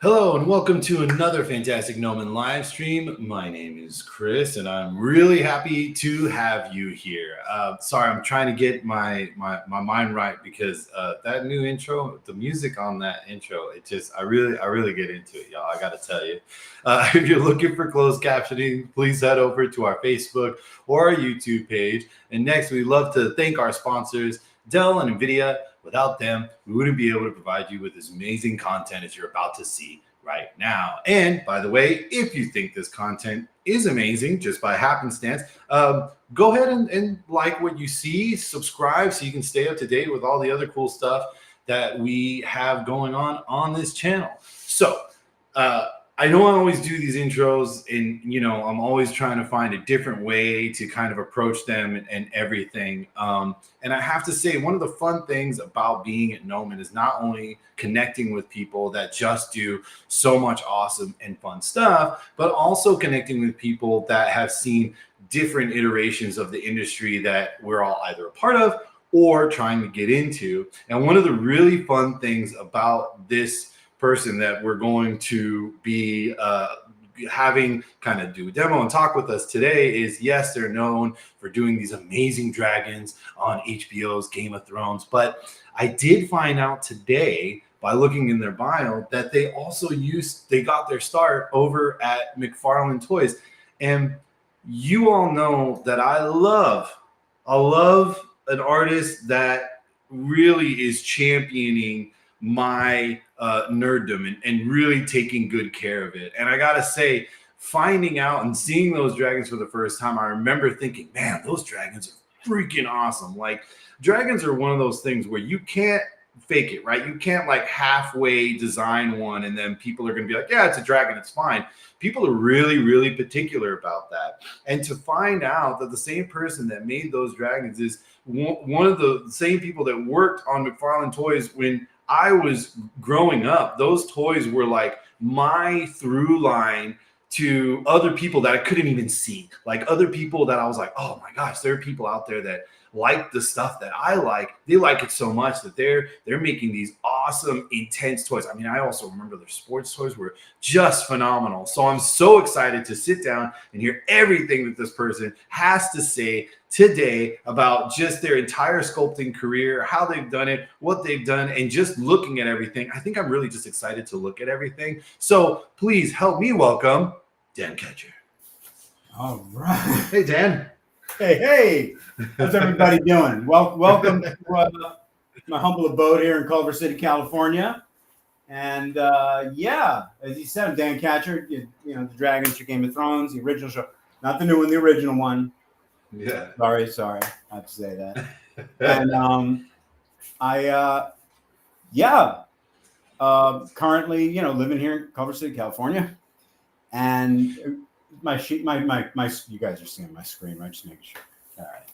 Hello and welcome to another fantastic Gnomon live stream. My name is Chris and I'm really happy to have you here. Sorry, I'm trying to get my mind right because that new intro, the music on that intro, I really get into it, y'all. I got to tell you. If you're looking for closed captioning, please head over to our Facebook or our YouTube page. And next, we'd love to thank our sponsors, Dell and NVIDIA. Without them, we wouldn't be able to provide you with this amazing content as you're about to see right now. And by the way, if you think this content is amazing just by happenstance, go ahead and like what you see, subscribe so you can stay up to date with all the other cool stuff that we have going on this channel. So, I know I always do these intros and, I'm always trying to find a different way to kind of approach them and everything. And I have to say, one of the fun things about being at Gnomon is not only connecting with people that just do so much awesome and fun stuff, but also connecting with people that have seen different iterations of the industry that we're all either a part of or trying to get into. And one of the really fun things about this person that we're going to be having kind of do a demo and talk with us today is, yes, they're known for doing these amazing dragons on HBO's Game of Thrones, but I did find out today by looking in their bio that they also got their start over at McFarlane Toys. And you all know that I love an artist that really is championing my nerddom and really taking good care of it. And I gotta say, finding out and seeing those dragons for the first time, I remember thinking, man, those dragons are freaking awesome. Like, dragons are one of those things where you can't fake it, right? You can't like halfway design one and then people are gonna be like, yeah, it's a dragon, it's fine. People are really particular about that. And to find out that the same person that made those dragons is one of the same people that worked on McFarlane Toys when I was growing up, those toys were like my through line to other people that I couldn't even see. Like other people that I was like, oh my gosh, there are people out there that like the stuff that I like. They like it so much that they're making these awesome, intense toys. I mean, I also remember their sports toys were just phenomenal. So I'm so excited to sit down and hear everything that this person has to say today about just their entire sculpting career, how they've done it, what they've done, and just looking at everything. I think I'm really just excited to look at everything. So please help me welcome Dan Katcher. All right. Hey, Dan. Hey. How's everybody doing? Welcome to my humble abode here in Culver City, California. And yeah, as you said, I'm Dan Katcher. You know, the Dragons, your Game of Thrones, the original show. Not the new one, the original one. Yeah. Sorry. I have to say that. And currently, living here in Culver City, California. And you guys are seeing my screen, right? Just making sure. All right.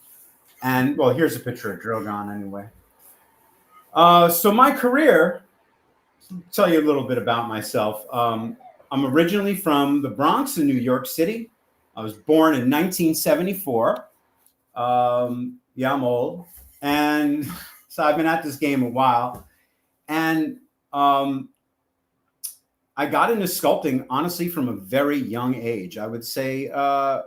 And well, here's a picture of Drogon anyway. So my career, I'll tell you a little bit about myself. I'm originally from the Bronx in New York City. I was born in 1974. Yeah, I'm old. And so I've been at this game a while. And I got into sculpting, honestly, from a very young age. I would say as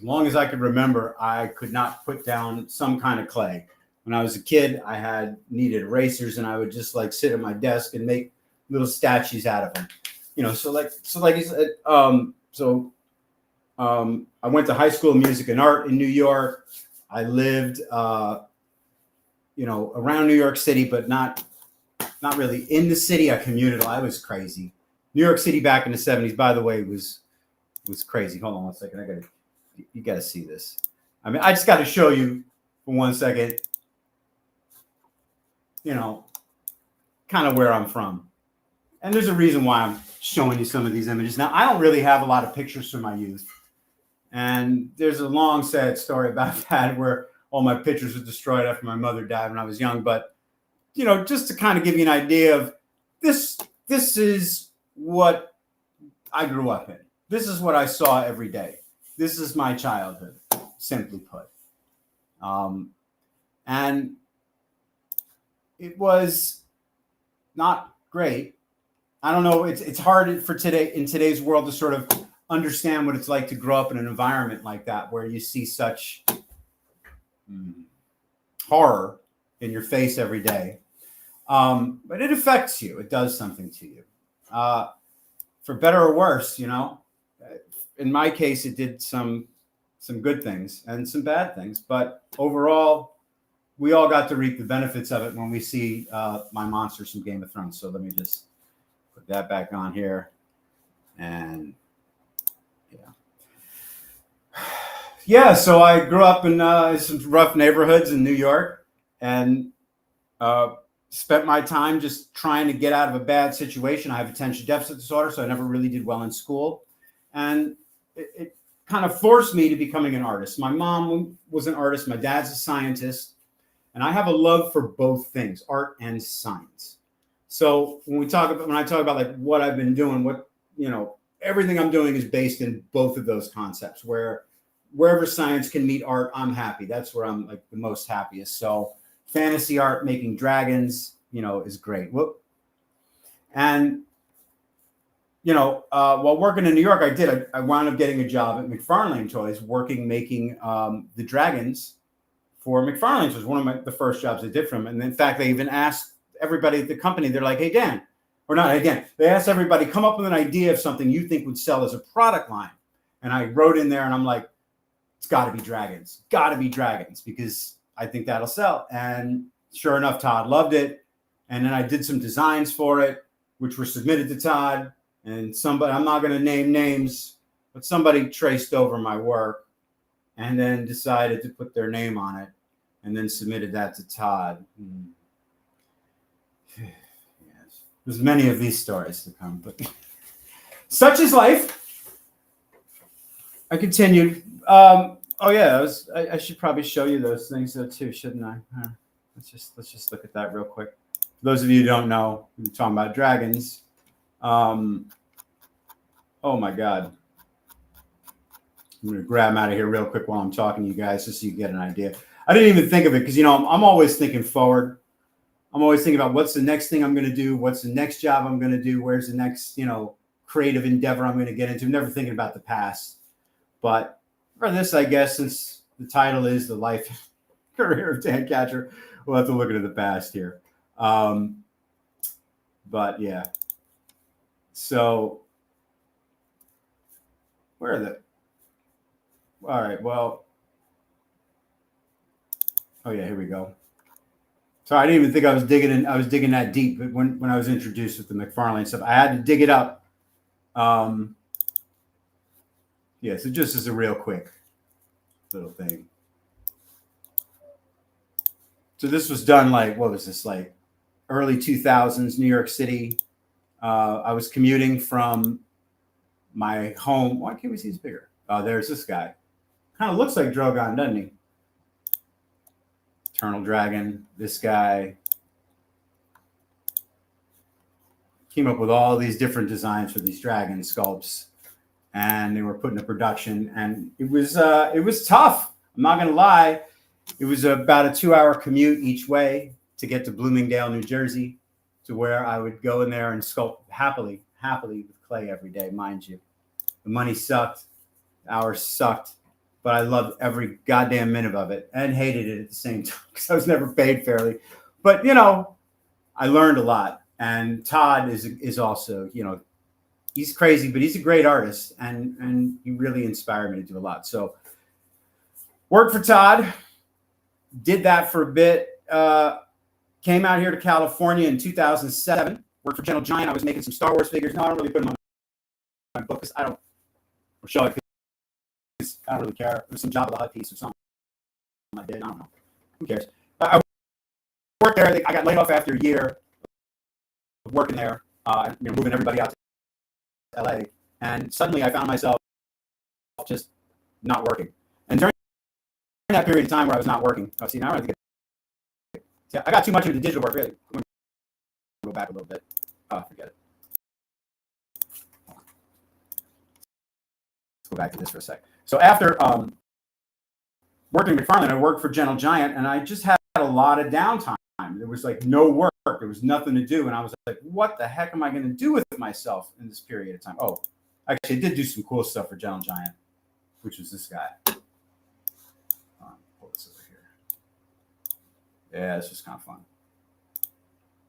long as I could remember, I could not put down some kind of clay. When I was a kid, I needed erasers, and I would just like sit at my desk and make little statues out of them. I went to high school of music and art in New York. I lived, around New York City, but not really in the city. I commuted. I was crazy. New York City back in the 70s, by the way, was crazy. Hold on one second. You got to see this. I mean, I just got to show you for 1 second, kind of where I'm from. And there's a reason why I'm showing you some of these images. Now, I don't really have a lot of pictures from my youth. And there's a long, sad story about that where all my pictures were destroyed after my mother died when I was young. But, just to kind of give you an idea of this is what I grew up in. This is what I saw every day. This is my childhood, simply put. And it was not great, I don't know. It's hard for in today's world to sort of understand what it's like to grow up in an environment like that, where you see such horror in your face every day. But it affects you. It does something to you, for better or worse. You know, in my case, it did some good things and some bad things. But overall, we all got to reap the benefits of it when we see my monsters from Game of Thrones. So let me just put that back on here. And yeah, so I grew up in some rough neighborhoods in New York, and spent my time just trying to get out of a bad situation. I have attention deficit disorder, so I never really did well in school. And it kind of forced me to becoming an artist. My mom was an artist. My dad's a scientist. And I have a love for both things, art and science. So when I talk about like what I've been doing, everything I'm doing is based in both of those concepts. Wherever science can meet art, I'm happy. That's where I'm like the most happiest. So fantasy art, making dragons, is great. And while working in New York, I wound up getting a job at McFarlane Toys, making the dragons for McFarlane. It was one of the first jobs I did for them. And in fact, they even asked everybody at the company, they're like, hey, Dan, or not again, they asked everybody, come up with an idea of something you think would sell as a product line. And I wrote in there and I'm like, it's got to be dragons, because I think that'll sell. And sure enough, Todd loved it. And then I did some designs for it, which were submitted to Todd. And somebody, I'm not going to name names, but somebody traced over my work and then decided to put their name on it and then submitted that to Todd. Yes. There's many of these stories to come, but such is life. I continued. I should probably show you those things though too, shouldn't I? Let's just look at that real quick. For those of you who don't know, we're talking about dragons. Oh my God. I'm going to grab them out of here real quick while I'm talking to you guys just so you get an idea. I didn't even think of it because, I'm always thinking forward. I'm always thinking about what's the next thing I'm going to do? What's the next job I'm going to do? Where's the next, creative endeavor I'm going to get into? I'm never thinking about the past. But for this, I guess, since the title is The Life Career of Dan Katcher, we'll have to look into the past here. But yeah. So where are the... All right, well, oh yeah, here we go. So I didn't even think I was digging that deep, but when I was introduced with the McFarlane stuff, I had to dig it up. Yeah, so just as a real quick little thing. So this was done what was this, early 2000s, New York City. I was commuting from my home. Why can't we see this bigger? Oh, there's this guy. Kind of looks like Drogon, doesn't he? Eternal Dragon, this guy. Came up with all these different designs for these dragon sculpts. And they were put into production. And it was tough. I'm not going to lie. It was about a 2-hour commute each way to get to Bloomingdale, New Jersey, to where I would go in there and sculpt happily with clay every day, mind you. The money sucked. The hours sucked. But I loved every goddamn minute of it and hated it at the same time because I was never paid fairly. But, I learned a lot. And Todd is also, he's crazy, but he's a great artist. And he really inspired me to do a lot. So worked for Todd, did that for a bit. Came out here to California in 2007. Worked for Gentle Giant. I was making some Star Wars figures. No, I don't really put them on my book because I don't show it. I don't really care. It was some Jabba the Hutt piece or something I did. I don't know. Who cares? I worked there. I got laid off after a year of working there, moving everybody out to LA. And suddenly I found myself just not working. And during that period of time where I was not working, now I have to get. I got too much into digital work, really. I'm going to go back a little bit. Oh, forget it. Let's go back to this for a sec. So after working at McFarlane, I worked for Gentle Giant, and I just had a lot of downtime. There was no work. work. There was nothing to do. And I was like, what the heck am I going to do with myself in this period of time? Oh, actually, I did do some cool stuff for Gentle Giant, which was this guy. Pull this over here. Yeah, this was kind of fun.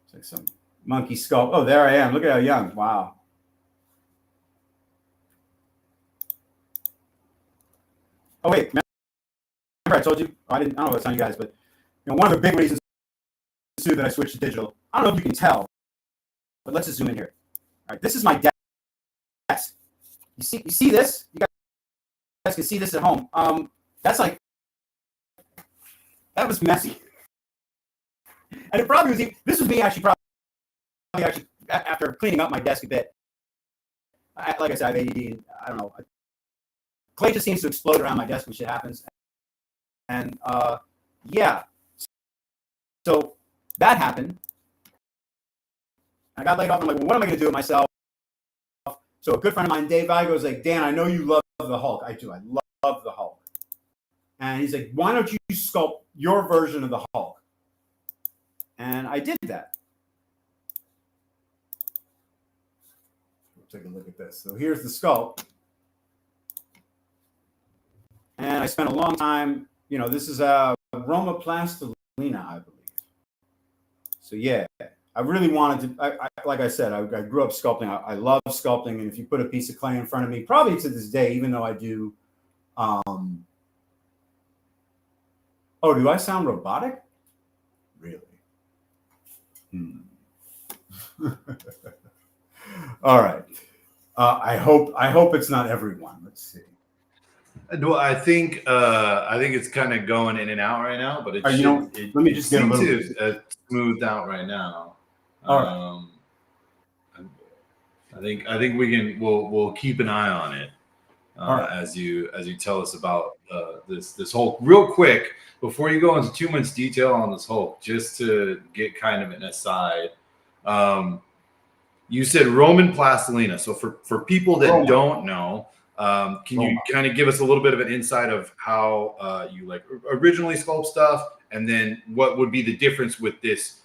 It's like some monkey sculpt. Oh, there I am. Look at how young. Wow. Oh, wait. Remember I told you? I don't know if I was telling you guys, but one of the big reasons too that I switched to digital, I don't know if you can tell, but let's just zoom in here. All right, this is my desk. You see this? You guys can see this at home. That's like, that was messy. And it probably was, this was me actually after cleaning up my desk a bit. Like I said, I have ADD. I don't know. Clay just seems to explode around my desk when shit happens. And yeah. So that happened. I got laid off. I'm like, well, what am I going to do with myself? So a good friend of mine, Dave Vigo, was like, Dan, I know you love the Hulk. I do. I love the Hulk. And he's like, why don't you sculpt your version of the Hulk? And I did that. Take a look at this. So here's the sculpt. And I spent a long time, this is a Roma Plastilina, I believe. So yeah, I really wanted to, like I said, I grew up sculpting. I love sculpting. And if you put a piece of clay in front of me, probably to this day, even though I do, oh, do I sound robotic? Really? All right. I hope it's not everyone. Let's see. Well, I think it's kind of going in and out right now, but let me just get a little smoothed out right now. All right. I think we'll keep an eye on it right. as you tell us about this Hulk. Real quick, before you go into too much detail on this Hulk, just to get kind of an aside. You said Roman plastilina. So for people that don't know, can you kind of give us a little bit of an insight of how you like originally sculpt stuff, and then what would be the difference with this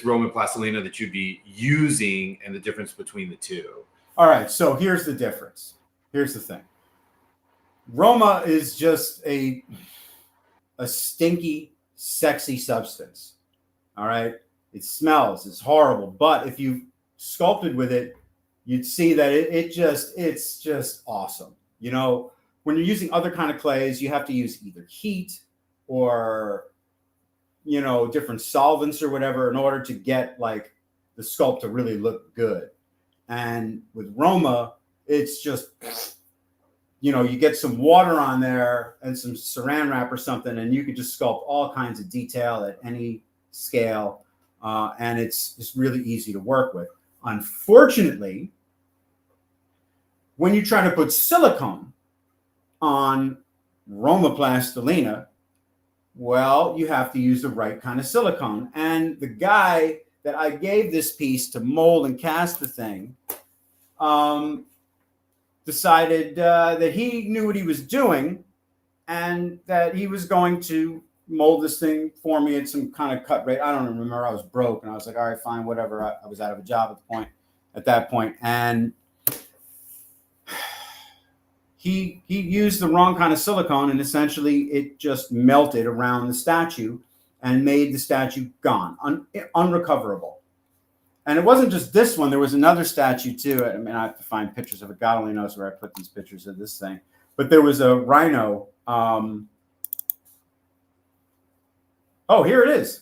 Roman plastilina that you'd be using, and the difference between the two? All right. So here's the difference. Here's the thing. Roma is just a stinky, sexy substance. All right. It smells. It's horrible. But if you sculpted with it, you'd see that it's just awesome. When you're using other kind of clays, you have to use either heat or different solvents or whatever in order to get like the sculpt to really look good. And with Roma, it's just you get some water on there and some saran wrap or something, and you can just sculpt all kinds of detail at any scale, and it's really easy to work with. Unfortunately, when you try to put silicone on Roma plastilina, well, you have to use the right kind of silicone. And the guy that I gave this piece to mold and cast the thing decided that he knew what he was doing and that he was going to mold this thing for me at some kind of cut rate. I don't remember. I was broke, and I was like, all right, fine, whatever. I was out of a job at that point. And he used the wrong kind of silicone, and essentially it just melted around the statue and made the statue gone, unrecoverable. And it wasn't just this one. There was another statue too. I mean, I have to find pictures of it. God only knows where I put these pictures of this thing. But there was a rhino. Oh, here it is.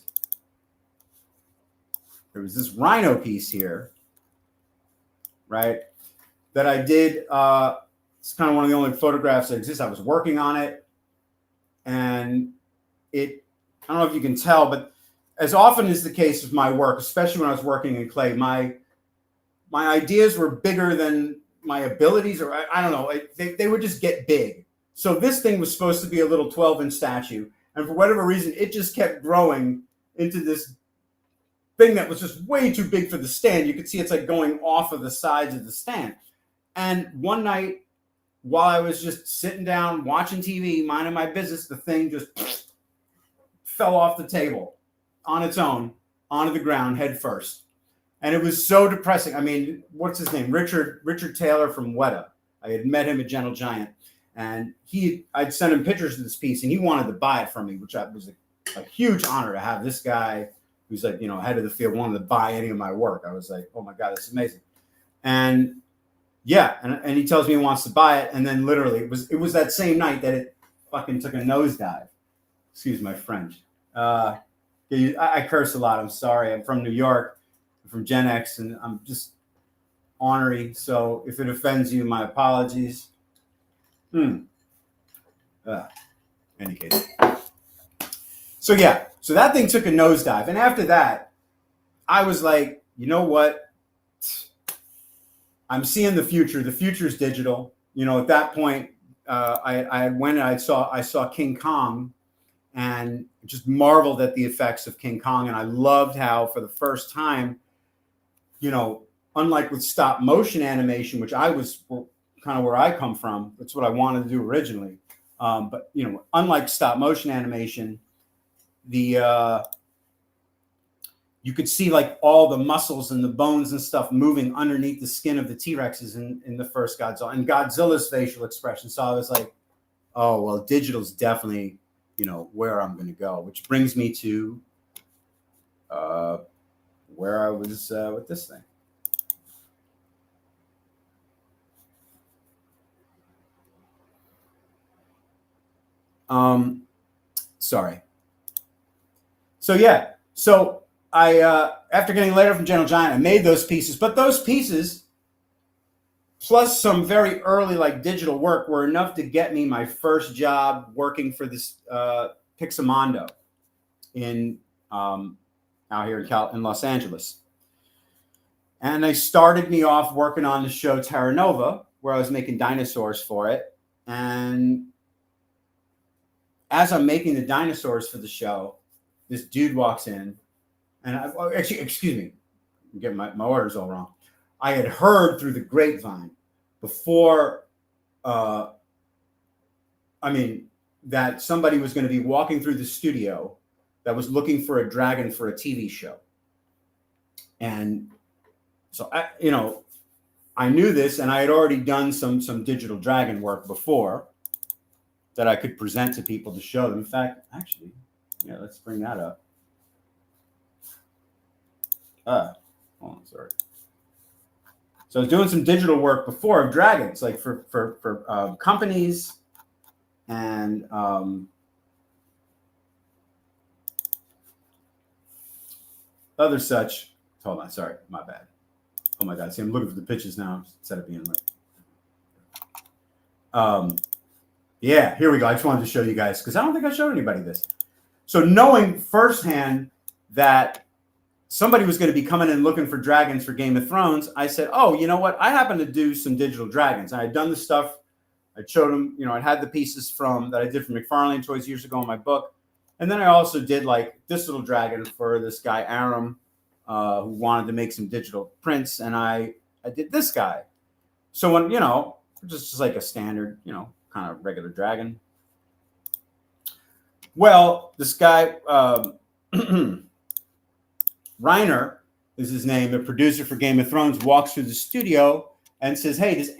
There was this rhino piece here, right, that I did. It's kind of one of the only photographs that exists. I was working on it, and I don't know if you can tell, but as often is the case with my work, especially when I was working in clay, my ideas were bigger than my abilities, or I don't know. They would just get big. So this thing was supposed to be a little 12-inch statue. And for whatever reason, it just kept growing into this thing that was just way too big for the stand. You could see it's like going off of the sides of the stand. And one night, while I was just sitting down, watching TV, minding my business, the thing just fell off the table on its own onto the ground head first. And it was so depressing. I mean, what's his name? Richard Taylor from Weta. I had met him at Gentle Giant, and I'd sent him pictures of this piece, and he wanted to buy it from me, which was a huge honor to have this guy who's like, head of the field wanted to buy any of my work. I was like, oh my God, that's amazing. And yeah, and he tells me he wants to buy it, and then literally it was that same night that it fucking took a nosedive. Excuse my French. I curse a lot. I'm sorry. I'm from New York. I'm from Gen X, and I'm just ornery. So if it offends you, my apologies. Any case. So yeah, so that thing took a nosedive, and after that, I was like, you know what? I'm seeing the future. The future's digital. At that point, I went and I saw King Kong, and just marveled at the effects of King Kong. And I loved how, for the first time, unlike with stop motion animation, which I was kind of where I come from, that's what I wanted to do originally. But unlike stop motion animation, you could see like all the muscles and the bones and stuff moving underneath the skin of the T-Rexes in the first Godzilla, and Godzilla's facial expression. So I was like, oh, well, digital's definitely, where I'm going to go, which brings me to where I was with this thing. Sorry. So yeah, so I after getting laid off from Gentle Giant, I made those pieces, but those pieces plus some very early like digital work were enough to get me my first job working for this Pixamondo out here in Los Angeles. And they started me off working on the show Terra Nova, where I was making dinosaurs for it. And as I'm making the dinosaurs for the show, this dude walks in, and excuse me, I'm getting my orders all wrong. I had heard through the grapevine before, that somebody was going to be walking through the studio that was looking for a dragon for a TV show. And so, I knew this, and I had already done some digital dragon work before that I could present to people to show them. In fact, actually, yeah, let's bring that up. Hold on, sorry. So I was doing some digital work before of dragons, like for companies and other such. Hold on, sorry, my bad. Oh my God, see, I'm looking for the pictures now instead of being like. Yeah, here we go. I just wanted to show you guys because I don't think I showed anybody this. So knowing firsthand that somebody was going to be coming in looking for dragons for Game of Thrones, I said, oh, you know what? I happen to do some digital dragons. I had done the stuff. I showed them, I had the pieces that I did for McFarlane Toys years ago in my book. And then I also did like this little dragon for this guy, Aram, who wanted to make some digital prints. And I did this guy. So when, just like a standard, kind of regular dragon. Well, this guy, Reiner is his name, the producer for Game of Thrones, walks through the studio and says, hey,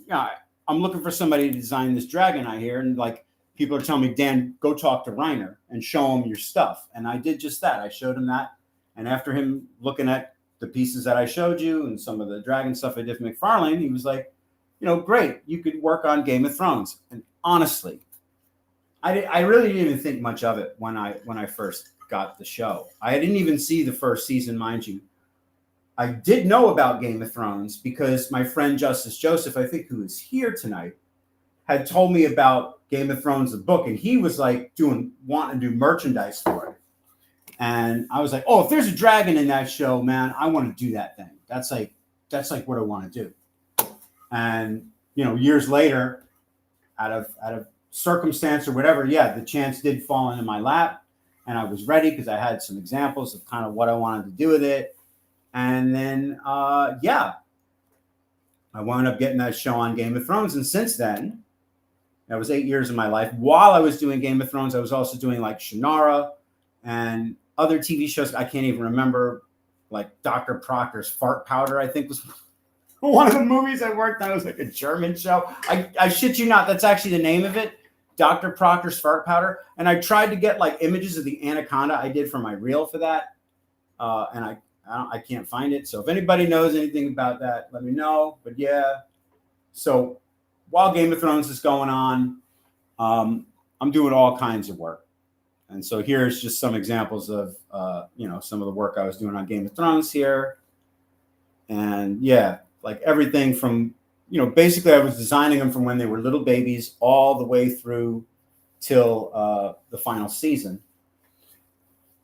I'm looking for somebody to design this dragon I hear. And like, people are telling me, Dan, go talk to Reiner and show him your stuff. And I did just that. I showed him that. And after him looking at the pieces that I showed you and some of the dragon stuff I did for McFarlane, he was like, great, you could work on Game of Thrones. And honestly, I really didn't even think much of it when I first got the show. I didn't even see the first season, mind you. I did know about Game of Thrones because my friend Justice Joseph, I think, who is here tonight, had told me about Game of Thrones, the book, and he was like wanting to do merchandise for it. And I was like, oh, if there's a dragon in that show, man, I want to do that thing. That's like what I want to do. And years later, out of circumstance or whatever, yeah, the chance did fall into my lap, and I was ready because I had some examples of kind of what I wanted to do with it. And then, I wound up getting that show on Game of Thrones. And since then, that was 8 years of my life. While I was doing Game of Thrones, I was also doing like Shannara and other TV shows. I can't even remember, like Dr. Proctor's Fart Powder, I think was one of the movies I worked on. It was like a German show. I shit you not, that's actually the name of it, Dr. Proctor's Fart Powder. And I tried to get like images of the anaconda I did for my reel for that. And I can't find it. So if anybody knows anything about that, let me know. But yeah, so while Game of Thrones is going on, I'm doing all kinds of work. And so here's just some examples of, some of the work I was doing on Game of Thrones here. And yeah, like everything from, basically I was designing them from when they were little babies all the way through till the final season.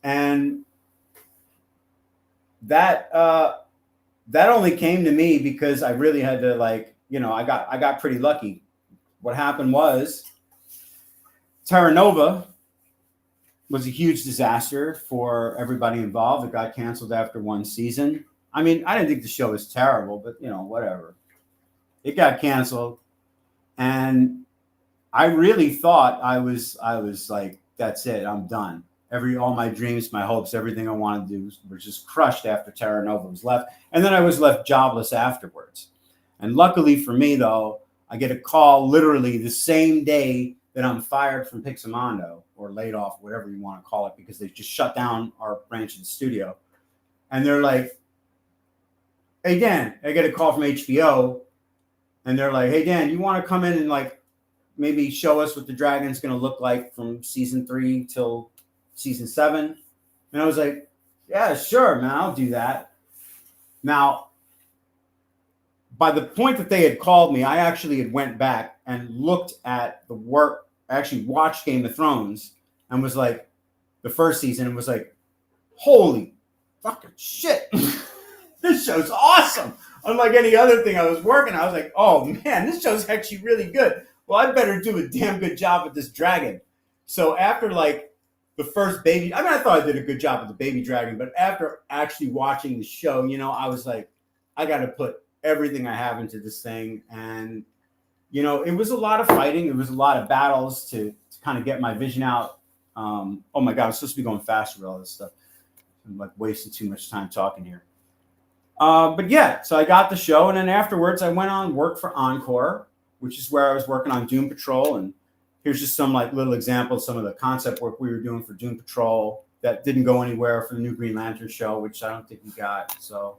And that only came to me because I really had to I got pretty lucky. What happened was Terra Nova was a huge disaster for everybody involved. It got canceled after one season. I mean, I didn't think the show was terrible, but whatever. It got canceled, and I really thought I was like, that's it, I'm done. All my dreams, my hopes, everything I wanted to do were just crushed after Terra Nova was left, and then I was left jobless afterwards. And luckily for me, though, I get a call literally the same day that I'm fired from Pixamondo, or laid off, whatever you want to call it, because they just shut down our branch of the studio. And they're like, hey, Dan, I get a call from HBO, and they're like, hey, Dan, you want to come in and maybe show us what the Dragon's going to look like from season 3 till season 7? And I was like, yeah, sure, man, I'll do that. Now, by the point that they had called me, I actually had went back and looked at the work. I actually watched Game of Thrones and was like, the first season, and was like, holy fucking shit. This show's awesome. Unlike any other thing I was working, I was like, oh man, this show's actually really good. Well, I better do a damn good job with this dragon. So after the first baby, I mean, I thought I did a good job with the baby dragon, but after actually watching the show, I was like, I got to put everything I have into this thing. And, it was a lot of fighting. It was a lot of battles to kind of get my vision out. Oh my God, I'm supposed to be going faster with all this stuff. I'm wasting too much time talking here. But yeah, so I got the show. And then afterwards I went on work for Encore, which is where I was working on Doom Patrol. And here's just some little examples, some of the concept work we were doing for Doom Patrol that didn't go anywhere for the new Green Lantern show, which I don't think we got. So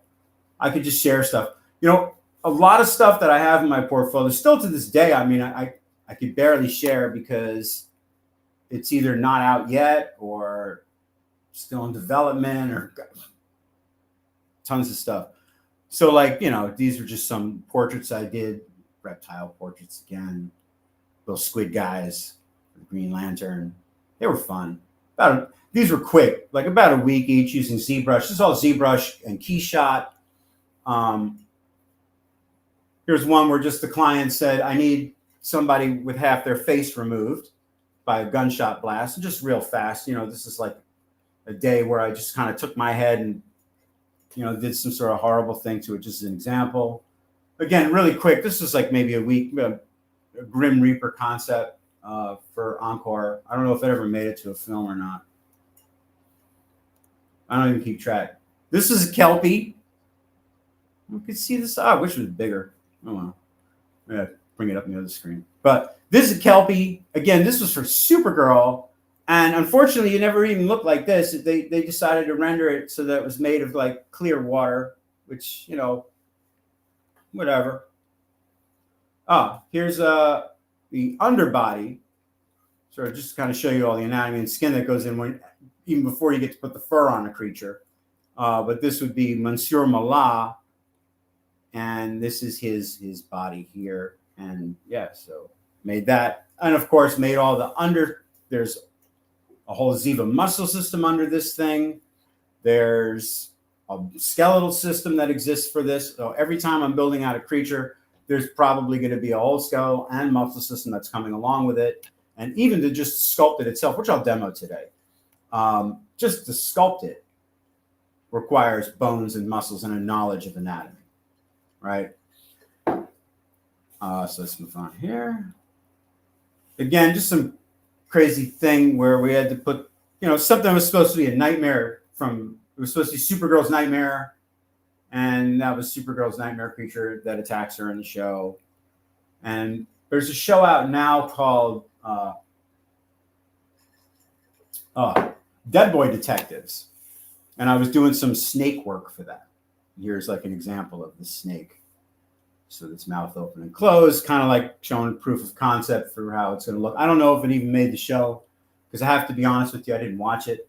I could just share stuff. A lot of stuff that I have in my portfolio still to this day. I mean, I could barely share because it's either not out yet or still in development or tons of stuff. So these are just some portraits I did, reptile portraits again, little squid guys, Green Lantern. They were fun. These were quick, about a week each using ZBrush. This is all ZBrush and Keyshot. Here's one where just the client said, I need somebody with half their face removed by a gunshot blast, just real fast. This is a day where I just kind of took my head and, did some sort of horrible thing to it, just as an example. Again, really quick. This is maybe a week, a Grim Reaper concept for Encore. I don't know if it ever made it to a film or not. I don't even keep track. This is a Kelpie. You can see this. I wish it was bigger. Oh, well. Yeah, bring it up on the other screen. But this is a Kelpie. Again, this was for Supergirl. And unfortunately, it never even looked like this. They decided to render it so that it was made of clear water, which, whatever. Oh, here's the underbody. So just to kind of show you all the anatomy and skin that goes in even before you get to put the fur on a creature. But this would be Monsieur Malat. And this is his body here. And yeah, so made that. And of course, made all the there's a whole Ziva muscle system under this thing. There's a skeletal system that exists for this. So every time I'm building out a creature, there's probably going to be a whole skeletal and muscle system that's coming along with it. And even to just sculpt it itself, which I'll demo today, just to sculpt it requires bones and muscles and a knowledge of anatomy. Right. So let's move on here. Again, just some crazy thing where we had to put, something was supposed to be a nightmare it was supposed to be Supergirl's nightmare. And that was Supergirl's nightmare creature that attacks her in the show. And there's a show out now called Dead Boy Detectives. And I was doing some snake work for that. Here's like an example of the snake. So its mouth open and closed, kind of like showing proof of concept for how it's going to look. I don't know if it even made the show, because I have to be honest with you, I didn't watch it.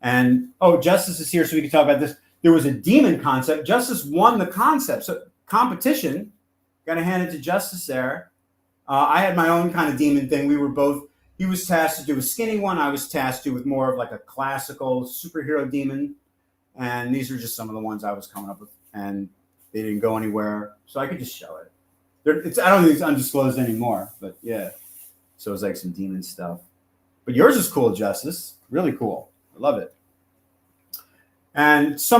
And, Justice is here, so we can talk about this. There was a demon concept. Justice won the concept. So competition, got to hand it to Justice there. I had my own kind of demon thing. He was tasked to do a skinny one. I was tasked to do with more of like a classical superhero demon. And these are just some of the ones I was coming up with. And they didn't go anywhere. So I could just show it. I don't think it's undisclosed anymore. But yeah. So it's like some demon stuff. But yours is cool, Justice. Really cool. I love it. And this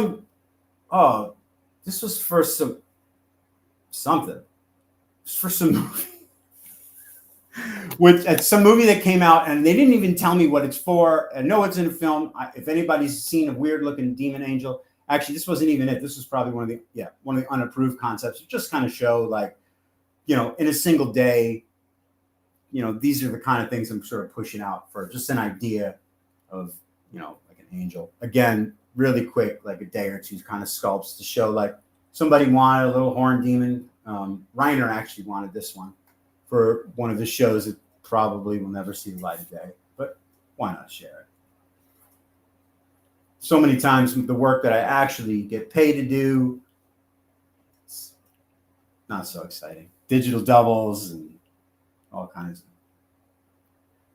was for something. It's for some movie. It's some movie that came out, and they didn't even tell me what it's for. I know it's in a film. If anybody's seen a weird-looking demon angel, actually, this wasn't even it. This was probably one of the unapproved concepts. It just kind of show, like, in a single day, these are the kind of things I'm sort of pushing out for just an idea of, like an angel. Again, really quick, like a day or two kind of sculpts to show, like, somebody wanted a little horn demon. Reiner actually wanted this one for one of the shows that probably will never see the light of day, but why not share it? So many times the work that I actually get paid to do, it's not so exciting. Digital doubles and all kinds of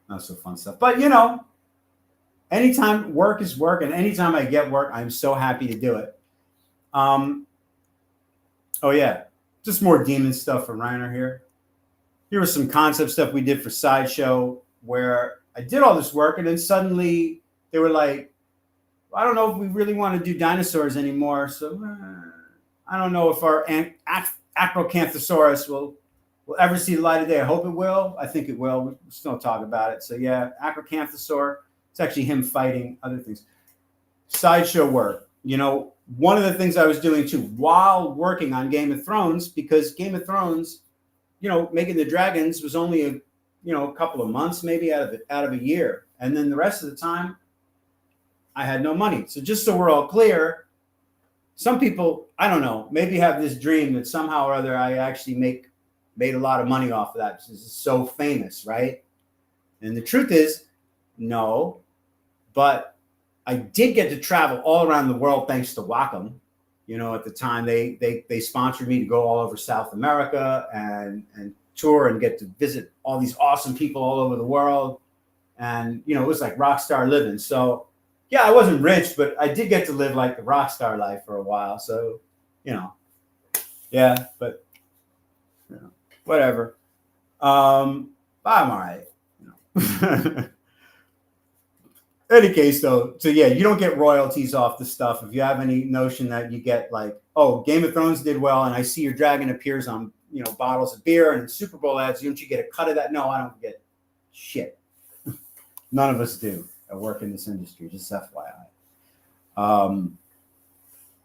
not so fun stuff. But, anytime work is work, and anytime I get work, I'm so happy to do it. Just more demon stuff from Reiner here. Here was some concept stuff we did for Sideshow, where I did all this work, and then suddenly they were like, I don't know if we really want to do dinosaurs anymore, so I don't know if our Acrocanthosaurus will ever see the light of day. I hope it will. I think it will. We'll still talk about it. So yeah, Acrocanthosaur. It's actually him fighting other things. Sideshow work. One of the things I was doing too while working on Game of Thrones, because Game of Thrones, making the dragons was only a couple of months, maybe out of a year. And then the rest of the time, I had no money. So just so we're all clear, some people, I don't know, maybe have this dream that somehow or other I actually made a lot of money off of that because it's so famous, right? And the truth is, no. But I did get to travel all around the world thanks to Wacom. At the time they sponsored me to go all over South America and tour and get to visit all these awesome people all over the world. And, it was like rock star living. So yeah, I wasn't rich, but I did get to live like the rock star life for a while. So, yeah, but whatever. I'm all right. Any case, though, so yeah, you don't get royalties off the stuff. If you have any notion that you get like, Game of Thrones did well, and I see your dragon appears on, bottles of beer and Super Bowl ads, don't you get a cut of that? No, I don't get shit. None of us do. I work in this industry, just FYI.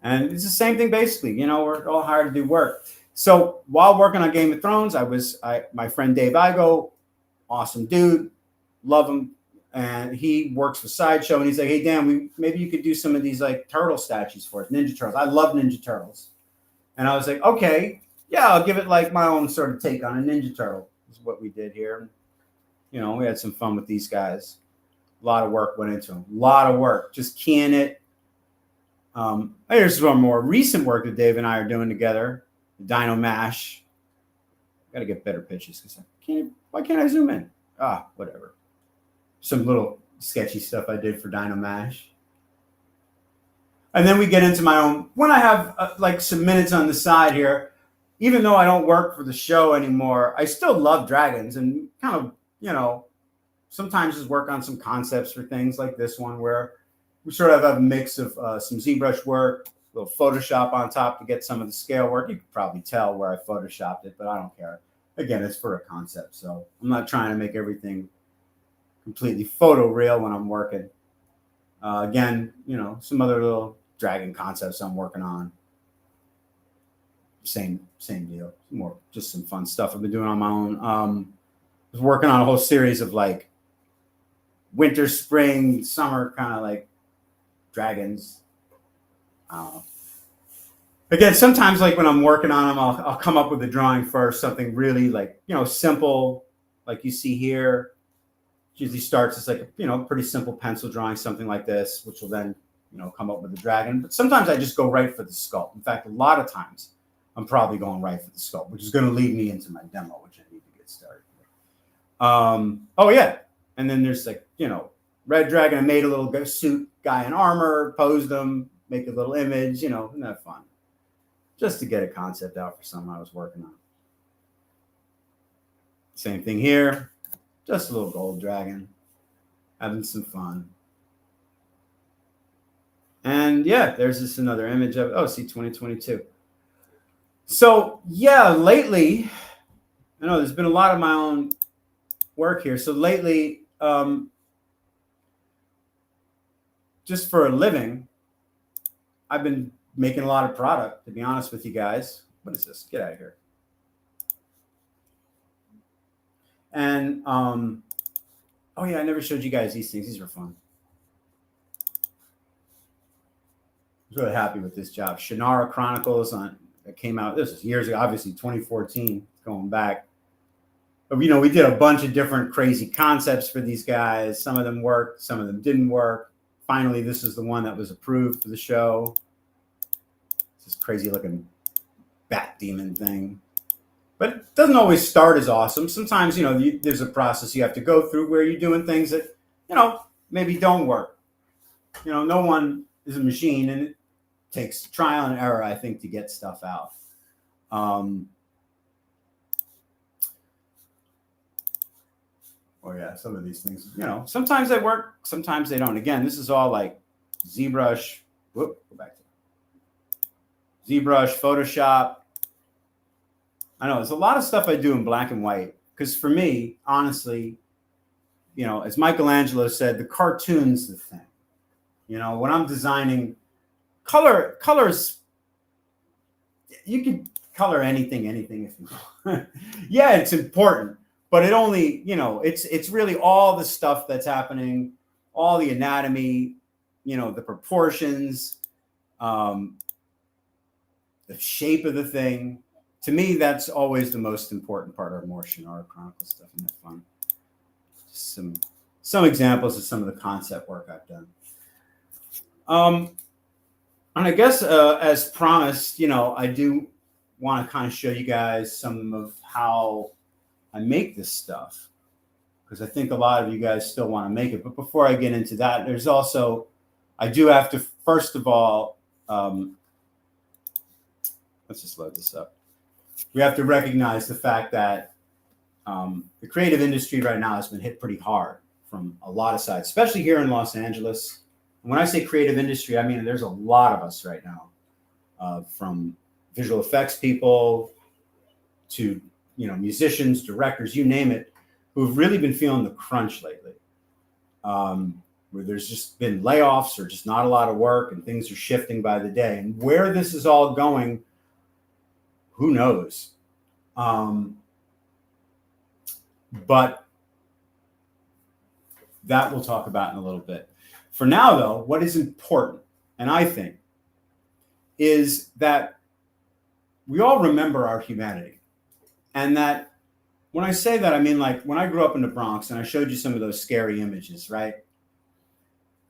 And it's the same thing, basically. We're all hired to do work. So while working on Game of Thrones, my friend Dave Igo, awesome dude, love him. And he works for Sideshow, and he's like, hey, Dan, maybe you could do some of these like turtle statues for us, Ninja Turtles. I love Ninja Turtles. And I was like, okay, yeah, I'll give it like my own sort of take on a Ninja Turtle. Is what we did here. We had some fun with these guys. A lot of work went into them. A lot of work, just keying it. Here's some more recent work that Dave and I are doing together. Dynamesh. Got to get better pictures because why can't I zoom in? Whatever. Some little sketchy stuff I did for Dynamesh. And then we get into my own. When I have like some minutes on the side here, even though I don't work for the show anymore, I still love dragons and kind of, sometimes just work on some concepts for things like this one where we sort of have a mix of some ZBrush work, a little Photoshop on top to get some of the scale work. You could probably tell where I Photoshopped it, but I don't care. Again, it's for a concept, so I'm not trying to make everything completely photoreal when I'm working. Again, you know, some other little dragon concepts I'm working on. Same deal. More just some fun stuff I've been doing on my own. I was working on a whole series of like winter, spring, summer kind of like dragons. I don't know. Again, sometimes like when I'm working on them, I'll come up with a drawing first, something really like, you know, simple, like you see here. Usually starts as like a, you know, pretty simple pencil drawing, something like this, which will then, you know, come up with a dragon. But sometimes I just go right for the sculpt. In fact, a lot of times I'm probably going right for the sculpt, which is going to lead me into my demo, which I need to get started with. Oh yeah, and then there's like, you know, red dragon. I made a little suit guy in armor, posed them, make a little image, you know, isn't that fun? Just to get a concept out for something I was working on. Same thing here, just a little gold dragon, having some fun. And yeah, there's just another image of, oh, see, 2022. So yeah, lately, I know there's been a lot of my own work here. So lately, just for a living, I've been making a lot of product, to be honest with you guys. What is this? Get out of here. And, oh yeah, I never showed you guys these things. These are fun. I was really happy with this job. Shannara Chronicles that came out, this is years ago, obviously 2014, going back. But, you know, we did a bunch of different crazy concepts for these guys. Some of them worked, some of them didn't work. Finally, this is the one that was approved for the show. This crazy looking bat demon thing. But it doesn't always start as awesome. Sometimes, you know, there's a process you have to go through where you're doing things that, you know, maybe don't work. You know, no one is a machine, and it takes trial and error, I think, to get stuff out. Oh yeah, some of these things, you know, sometimes they work, sometimes they don't. Again, this is all like ZBrush. Whoop, go back to ZBrush, Photoshop. I know there's a lot of stuff I do in black and white because for me, honestly, you know, as Michelangelo said, the cartoon's the thing. You know, when I'm designing colors, you can color anything if you want. Yeah, it's important. But it only, you know, it's really all the stuff that's happening, all the anatomy, you know, the proportions, the shape of the thing. To me, that's always the most important part of more Shannara Chronicle stuff. Isn't that fun? Just some examples of some of the concept work I've done. And I guess as promised, you know, I do want to kind of show you guys some of how I make this stuff, because I think a lot of you guys still want to make it. But before I get into that, there's also, I do have to, first of all, let's just load this up. We have to recognize the fact that the creative industry right now has been hit pretty hard from a lot of sides, especially here in Los Angeles. And when I say creative industry, I mean there's a lot of us right now, from visual effects people to, you know, musicians, directors, you name it, who've really been feeling the crunch lately, where there's just been layoffs or just not a lot of work and things are shifting by the day. And where this is all going, who knows? But that we'll talk about in a little bit. For now, though, what is important, and I think, is that we all remember our humanity. And that when I say that, I mean, like when I grew up in the Bronx and I showed you some of those scary images, right?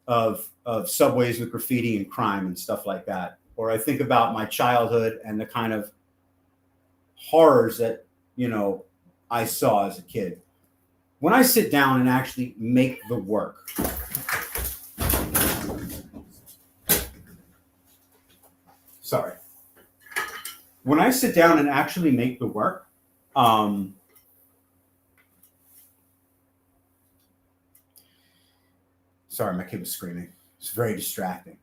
Of subways with graffiti and crime and stuff like that. Or I think about my childhood and the kind of horrors that, you know, I saw as a kid. When I sit down and actually make the work, sorry. When I sit down and actually make the work, sorry, my kid was screaming. It's very distracting.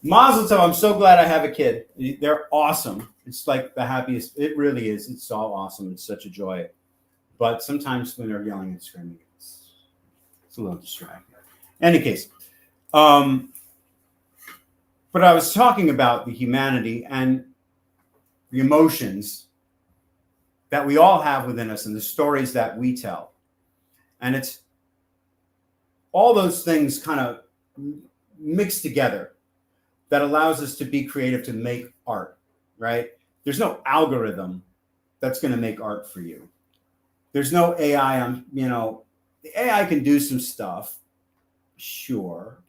Mazel tov, I'm so glad I have a kid. They're awesome. It's like the happiest. It really is. It's so awesome. It's such a joy. But sometimes when they're yelling and screaming, it's a little distracting. Any case, but I was talking about the humanity and the emotions that we all have within us and the stories that we tell. And it's all those things kind of mixed together that allows us to be creative, to make art, right? There's no algorithm that's going to make art for you. There's no AI on, you know, the AI can do some stuff. Sure.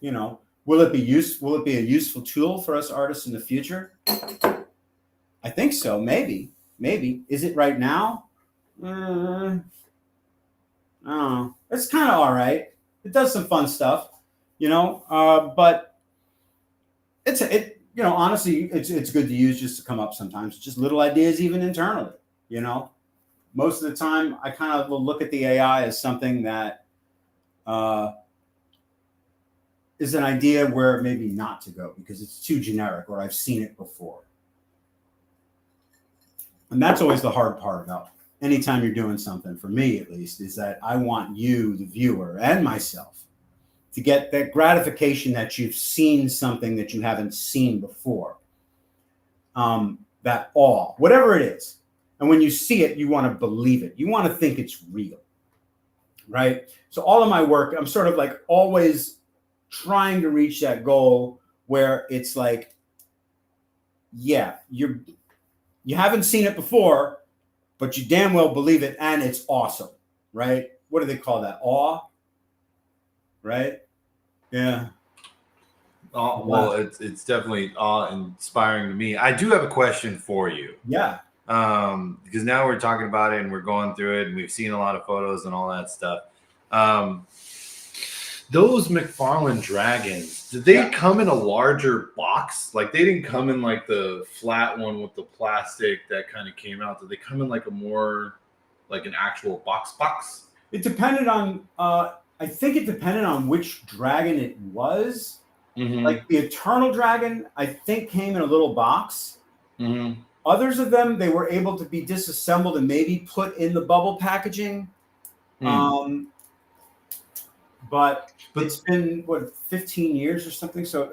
You know, will it be a useful tool for us artists in the future? I think so. Maybe. Is it right now? I don't know. It's kind of all right. It does some fun stuff, you know. But you know, honestly, it's good to use just to come up sometimes. Just little ideas, even internally. You know, most of the time, I kind of will look at the AI as something that is an idea where maybe not to go because it's too generic or I've seen it before. And that's always the hard part about anytime you're doing something, for me at least, is that I want you, the viewer, and myself to get that gratification that you've seen something that you haven't seen before. That awe, whatever it is. And when you see it, you want to believe it. You want to think it's real, right? So all of my work, I'm sort of like always trying to reach that goal where it's like, yeah, you haven't seen it before, but you damn well believe it, and it's awesome, right? What do they call that? Awe, right? Yeah. Well, it's definitely awe-inspiring to me. I do have a question for you. Yeah. Because now we're talking about it and we're going through it and we've seen a lot of photos and all that stuff. Those McFarlane dragons, did they come in a larger box? Like they didn't come in like the flat one with the plastic that kind of came out. Did they come in like a more like an actual box? It depended on I think it depended on which dragon it was. Mm-hmm. Like the Eternal Dragon, I think came in a little box. Mm-hmm. Others of them, they were able to be disassembled and maybe put in the bubble packaging. But it's been, 15 years or something? So,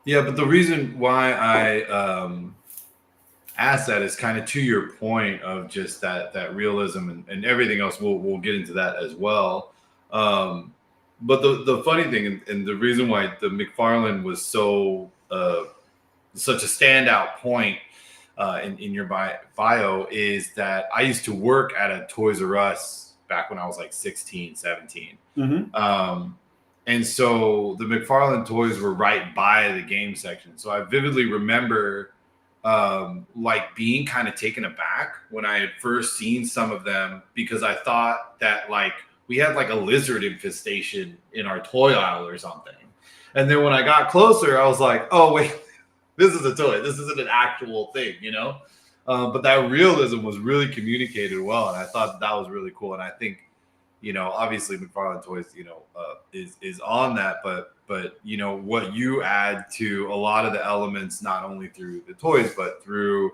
Yeah, but the reason why I asked that is kind of to your point of just that realism and everything else. We'll get into that as well. But the funny thing and the reason why the McFarlane was so such a standout point in your bio is that I used to work at a Toys R Us back when I was like 16, 17. Mm-hmm. And so the McFarlane toys were right by the game section. So I vividly remember like being kind of taken aback when I had first seen some of them because I thought that like we had like a lizard infestation in our toy aisle or something. And then when I got closer, I was like, oh, wait, this is a toy. This isn't an actual thing, you know? But that realism was really communicated well. And I thought that was really cool. And I think, you know, obviously McFarlane Toys, you know, is on that. But, you know, what you add to a lot of the elements, not only through the toys, but through,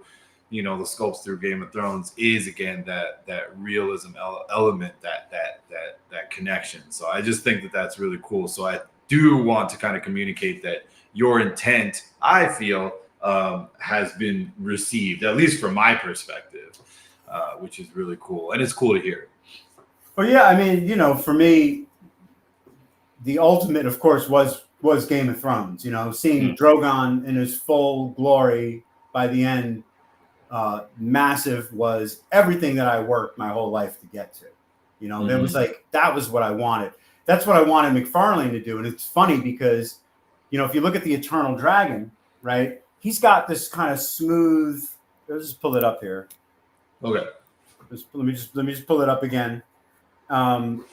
you know, the sculpts through Game of Thrones is, again, that realism element, that connection. So I just think that that's really cool. So I do want to kind of communicate that your intent, I feel, has been received, at least from my perspective, which is really cool. And it's cool to hear. Well, yeah, I mean, you know, for me, the ultimate, of course, was Game of Thrones. You know, seeing Drogon in his full glory by the end, massive, was everything that I worked my whole life to get to. You know, there was like, that was what I wanted. That's what I wanted McFarlane to do. And it's funny because, you know, if you look at the Eternal Dragon, right, he's got this kind of smooth. Let's just pull it up here. Okay. Let me just pull it up again. Oh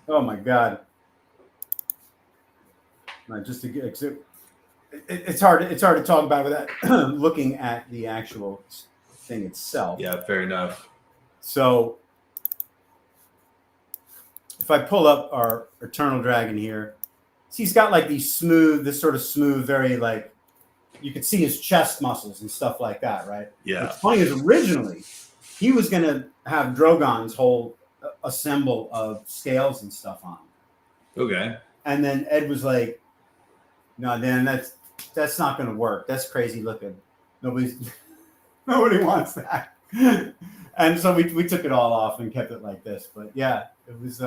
my God. It's hard to talk about without looking at the actual thing itself. Yeah, fair enough. So if I pull up our Eternal Dragon here, see, he's got like this sort of smooth, very like, you could see his chest muscles and stuff like that, right? Yeah. What's funny is originally he was going to have Drogon's whole assemble scales and stuff on. Okay. And then Ed was like, "No, Dan, that's not going to work. That's crazy looking. Nobody wants that." And so we took it all off and kept it like this. But yeah, it was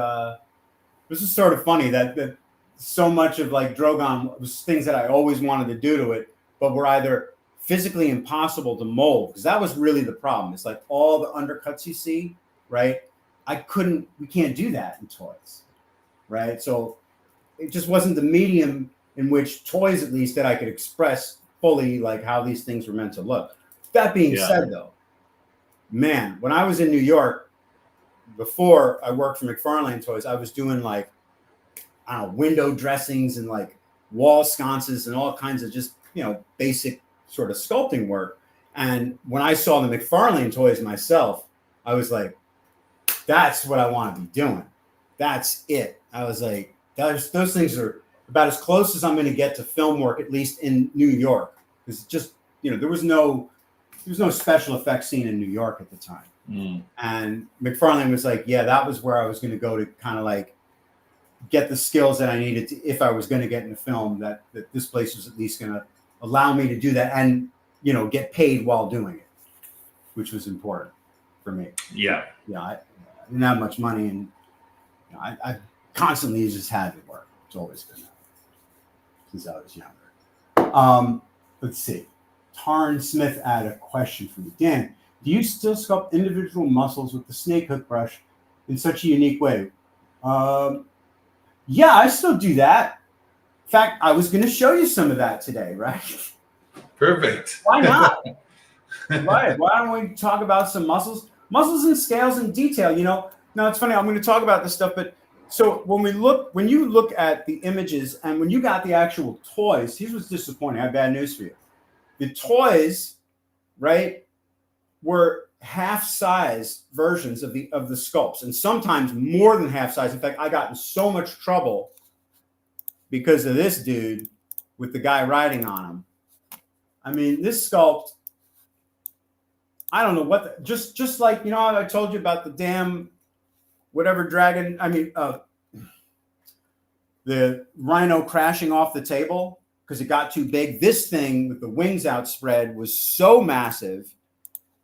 just sort of funny that so much of like Drogon was things that I always wanted to do to it, but were either physically impossible to mold, because that was really the problem. It's like all the undercuts you see, right? We can't do that in toys, right? So it just wasn't the medium in which toys, at least, that I could express fully like how these things were meant to look. That being said, though, man, when I was in New York, before I worked for McFarlane Toys, I was doing like, I don't know, window dressings and like wall sconces and all kinds of just, basic sort of sculpting work. And when I saw the McFarlane Toys myself, I was like, that's what I want to be doing. That's it. I was like, those things are about as close as I'm going to get to film work, at least in New York. Because just, there was no special effects scene in New York at the time. And McFarlane was like, yeah, that was where I was going to go to kind of like get the skills that I needed to, if I was going to get in a film, that this place was at least going to allow me to do that and, get paid while doing it, which was important for me. Yeah. Yeah. I didn't have much money, and I constantly just had to work. It's always been that since I was younger. Let's see. Tarn Smith had a question for you. Dan, do you still sculpt individual muscles with the snake hook brush in such a unique way? Yeah, I still do that. In fact, I was going to show you some of that today, right? Perfect. Why not? Right. Why don't we talk about some muscles and scales in detail? Now it's funny. I'm going to talk about this stuff, but so when you look at the images and when you got the actual toys, here's what's disappointing. I have bad news for you. The toys, right, were half-size versions of the sculpts, and sometimes more than half-size. In fact, I got in so much trouble because of this dude with the guy riding on him. I mean, this sculpt, I don't know what, just like, how I told you about the damn whatever dragon, the rhino crashing off the table because it got too big. This thing with the wings outspread was so massive.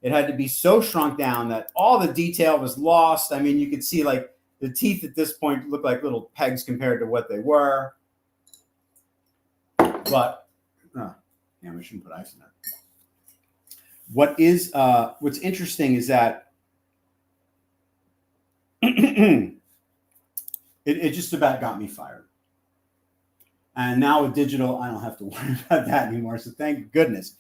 It had to be so shrunk down that all the detail was lost. I mean, you could see like the teeth at this point look like little pegs compared to what they were. But, I shouldn't put ice in there. What's interesting is that it just about got me fired. And now with digital, I don't have to worry about that anymore. So thank goodness.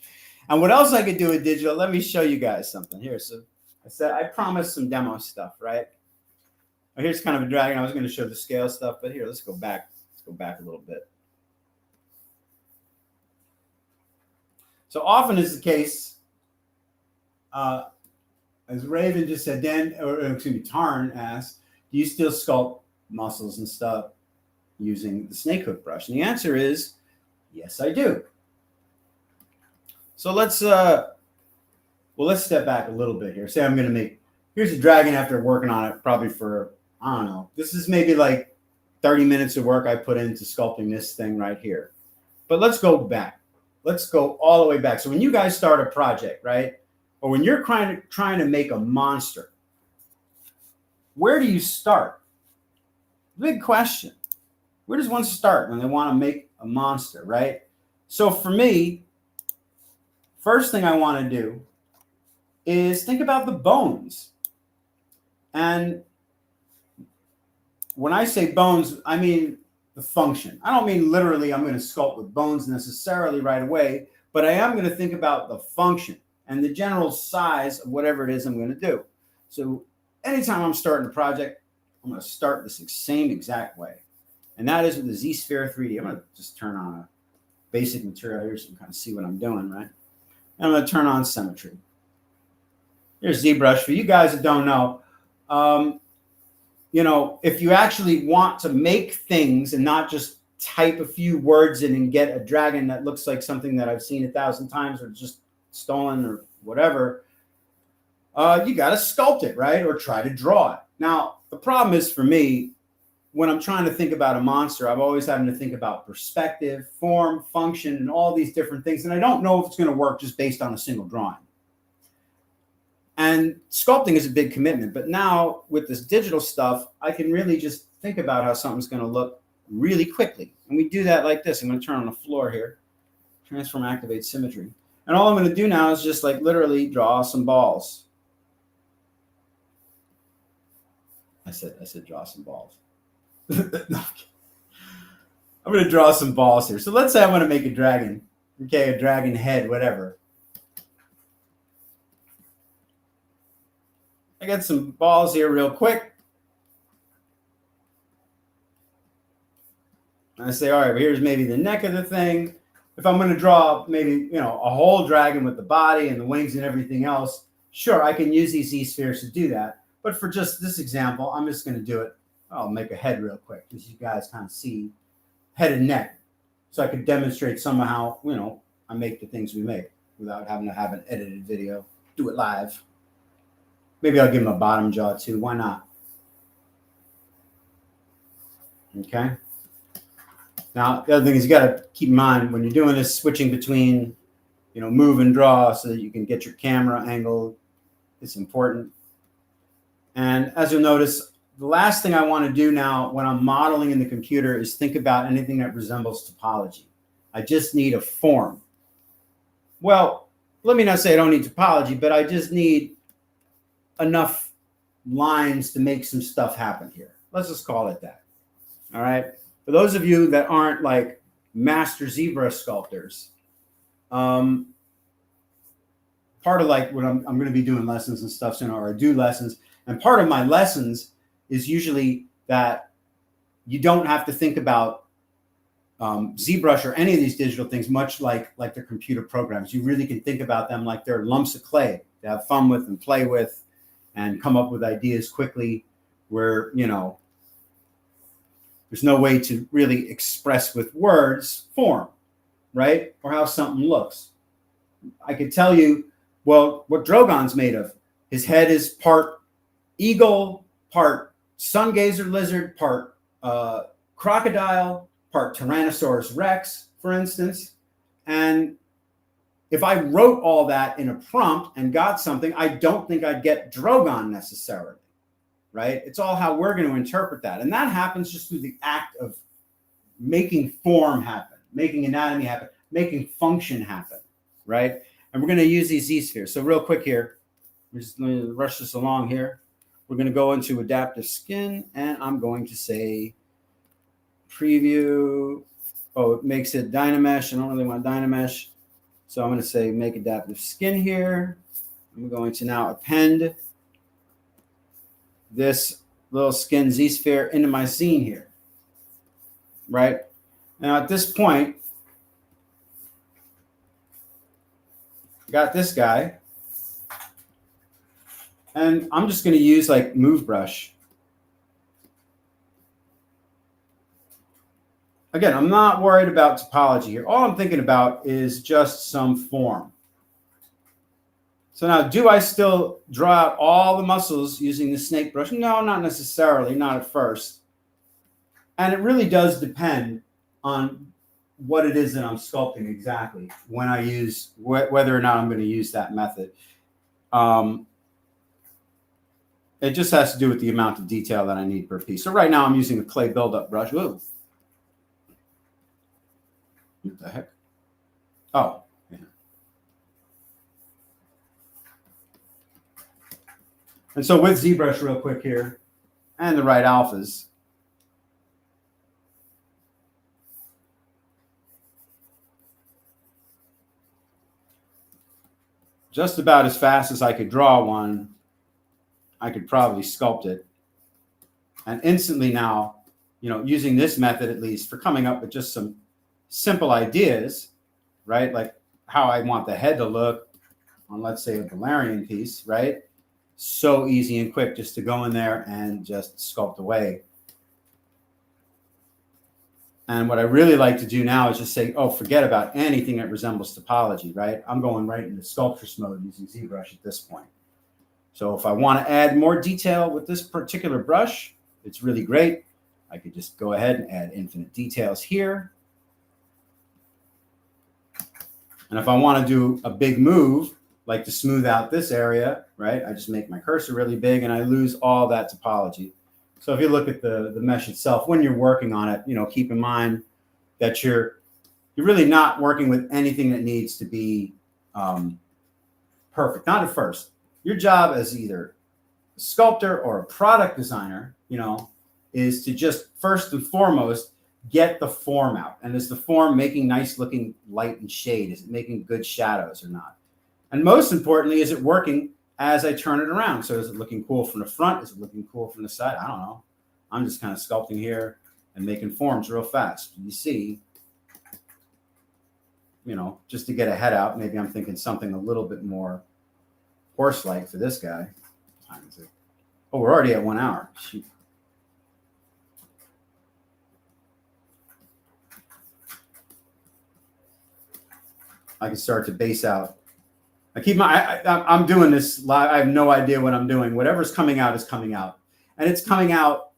And what else I could do with digital? Let me show you guys something here. So I promised some demo stuff, right? Here's kind of a dragon. I was going to show the scale stuff, but here, let's go back. Let's go back a little bit. So often is the case, as Raven just said, Tarn asked, do you still sculpt muscles and stuff using the snake hook brush? And the answer is, yes, I do. So let's step back a little bit here. Say I'm going to here's a dragon after working on it probably for, I don't know, this is maybe like 30 minutes of work I put into sculpting this thing right here. But let's go back. Let's go all the way back. So when you guys start a project, right? Or when you're trying to make a monster, where do you start? Big question. Where does one start when they want to make a monster, right? So for me, first thing I want to do is think about the bones. And when I say bones, I mean the function. I don't mean literally I'm going to sculpt with bones necessarily right away, but I am going to think about the function and the general size of whatever it is I'm going to do. So anytime I'm starting a project, I'm going to start this same exact way. And that is with the ZSphere 3D. I'm going to just turn on a basic material here so you can kind of see what I'm doing, right? And I'm going to turn on symmetry. Here's ZBrush. For you guys that don't know, if you actually want to make things and not just type a few words in and get a dragon that looks like something that I've seen 1,000 times or just stolen or whatever, you got to sculpt it, right? Or try to draw it. Now, the problem is for me, when I'm trying to think about a monster, I'm always having to think about perspective, form, function, and all these different things. And I don't know if it's going to work just based on a single drawing. And sculpting is a big commitment. But now with this digital stuff, I can really just think about how something's going to look really quickly. And we do that like this. I'm going to turn on the floor here. Transform, activate symmetry. And all I'm going to do now is just like literally draw some balls. I said draw some balls. No, I'm going to draw some balls here. So let's say I want to make a dragon. Okay, a dragon head, whatever. I got some balls here real quick. I say, all right, here's maybe the neck of the thing. If I'm going to draw maybe, a whole dragon with the body and the wings and everything else, sure, I can use these ZSpheres to do that. But for just this example, I'm just going to do it. I'll make a head real quick, because you guys kind of see head and neck. So I could demonstrate somehow, I make the things we make without having to have an edited video. Do it live. Maybe I'll give him a bottom jaw too. Why not? Okay. Now, the other thing is you got to keep in mind when you're doing this, switching between, move and draw so that you can get your camera angle. It's important. And as you'll notice, the last thing I want to do now when I'm modeling in the computer is think about anything that resembles topology. I just need a form. Well, let me not say I don't need topology, but I just need enough lines to make some stuff happen here. Let's just call it that. All right. For those of you that aren't like master ZBrush sculptors, part of like when I'm going to be doing lessons and stuff soon, or I do lessons, and part of my lessons is usually that you don't have to think about ZBrush or any of these digital things much like the computer programs. You really can think about them like they're lumps of clay to have fun with and play with and come up with ideas quickly where, there's no way to really express with words form, right? Or how something looks. I could tell you, well, what Drogon's made of. His head is part eagle, part sun gazer lizard, part crocodile, part Tyrannosaurus Rex, for instance. And if I wrote all that in a prompt and got something, I don't think I'd get Drogon necessarily, right? It's all how we're going to interpret that. And that happens just through the act of making form happen, making anatomy happen, making function happen, right? And we're going to use these ZSpheres. So real quick here, we're just going to rush this along here. We're going to go into adaptive skin, and I'm going to say preview. Oh, it makes it Dynamesh. I don't really want Dynamesh. So I'm going to say make adaptive skin here. I'm going to now append this little skin ZSphere into my scene here, right? Now at this point, I got this guy. And I'm just going to use like move brush. Again, I'm not worried about topology here. All I'm thinking about is just some form. So now, do I still draw out all the muscles using the snake brush? No, not necessarily, not at first. And it really does depend on what it is that I'm sculpting exactly when I use, whether or not I'm going to use that method. It just has to do with the amount of detail that I need per piece. So right now I'm using a clay buildup brush. Whoa. What the heck? Oh, yeah. And so with ZBrush real quick here, and the right alphas, just about as fast as I could draw one, I could probably sculpt it. And instantly now, using this method at least for coming up with just some simple ideas, right? Like how I want the head to look on, let's say, a Valerian piece, right? So easy and quick just to go in there and just sculpt away. And what I really like to do now is just say, oh, forget about anything that resembles topology, right? I'm going right into Sculptress mode using ZBrush at this point. So if I want to add more detail with this particular brush, it's really great. I could just go ahead and add infinite details here. And if I want to do a big move, like to smooth out this area, right, I just make my cursor really big and I lose all that topology. So if you look at the mesh itself, when you're working on it, keep in mind that you're really not working with anything that needs to be perfect. Not at first. Your job as either a sculptor or a product designer, is to just first and foremost get the form out. And is the form making nice looking light and shade? Is it making good shadows or not? And most importantly, is it working as I turn it around? So is it looking cool from the front? Is it looking cool from the side? I don't know. I'm just kind of sculpting here and making forms real fast. You see, just to get a head out, maybe I'm thinking something a little bit more horse-like for this guy. Oh, we're already at 1 hour. Shoot. I can start to base out. I'm doing this live. I have no idea what I'm doing. Whatever's coming out is coming out. And it's coming out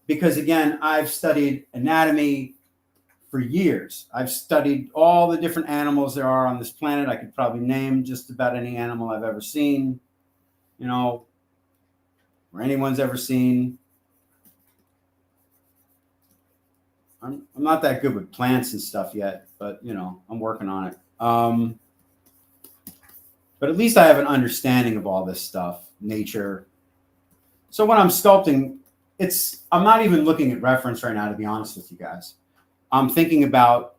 because, again, I've studied anatomy for years. I've studied all the different animals there are on this planet. I could probably name just about any animal I've ever seen, or anyone's ever seen. I'm not that good with plants and stuff yet, but, I'm working on it. But at least I have an understanding of all this stuff, nature. So when I'm sculpting, I'm not even looking at reference right now, to be honest with you guys. I'm thinking about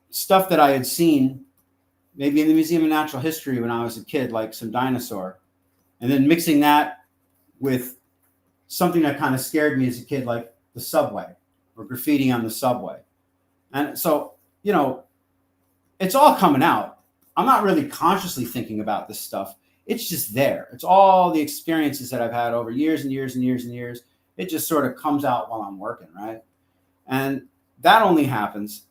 stuff that I had seen maybe in the Museum of Natural History when I was a kid, like some dinosaur, and then mixing that with something that kind of scared me as a kid, like the subway or graffiti on the subway. And so, it's all coming out. I'm not really consciously thinking about this stuff. It's just there. It's all the experiences that I've had over years and years and years and years. It just sort of comes out while I'm working, right? And that only happens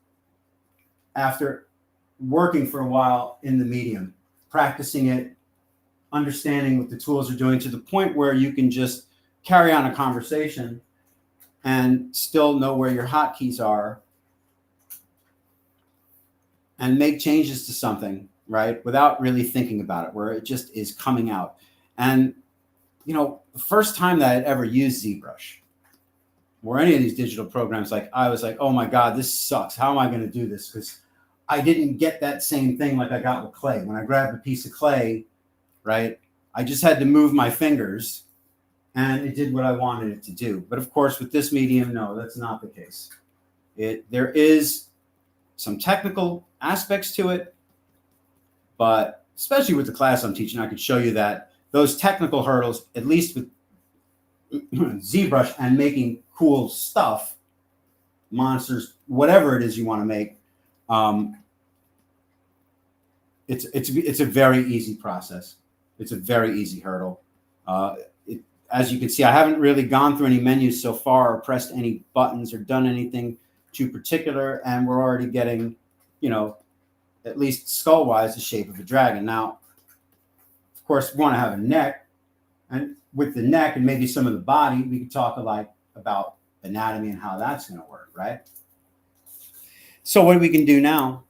after working for a while in the medium, practicing it, understanding what the tools are doing, to the point where you can just carry on a conversation and still know where your hotkeys are and make changes to something, right, without really thinking about it, where it just is coming out. And, the first time that I'd ever used ZBrush or any of these digital programs, I was like, oh my God, this sucks. How am I going to do this? Because I didn't get that same thing like I got with clay. When I grabbed a piece of clay, right, I just had to move my fingers and it did what I wanted it to do. But of course, with this medium, no, that's not the case. There is some technical aspects to it, but especially with the class I'm teaching, I could show you that those technical hurdles, at least with ZBrush and making cool stuff, monsters, whatever it is you want to make, it's a very easy process. It's a very easy hurdle. As you can see, I haven't really gone through any menus so far or pressed any buttons or done anything too particular, and we're already getting, at least skull-wise, the shape of a dragon. Now, of course, we want to have a neck, and with the neck and maybe some of the body, we could talk about anatomy and how that's going to work, right? So what we can do now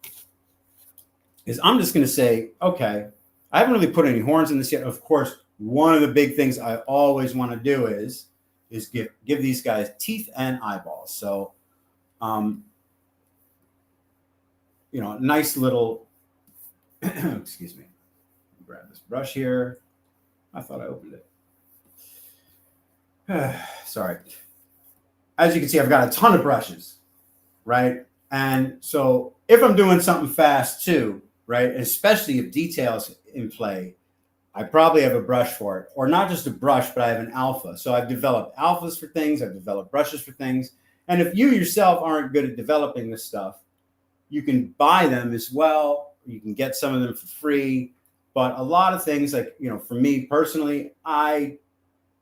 is I'm just going to say, okay, I haven't really put any horns in this yet. Of course, one of the big things I always want to do is give these guys teeth and eyeballs. So, nice little, excuse me, grab this brush here. I thought I opened it. Sorry. As you can see, I've got a ton of brushes, right? And so if I'm doing something fast too, right, especially if details in play, I probably have a brush for it, or not just a brush, but I have an alpha. So I've developed alphas for things. I've developed brushes for things. And if you yourself aren't good at developing this stuff, you can buy them as well. You can get some of them for free. But a lot of things, like, for me personally, I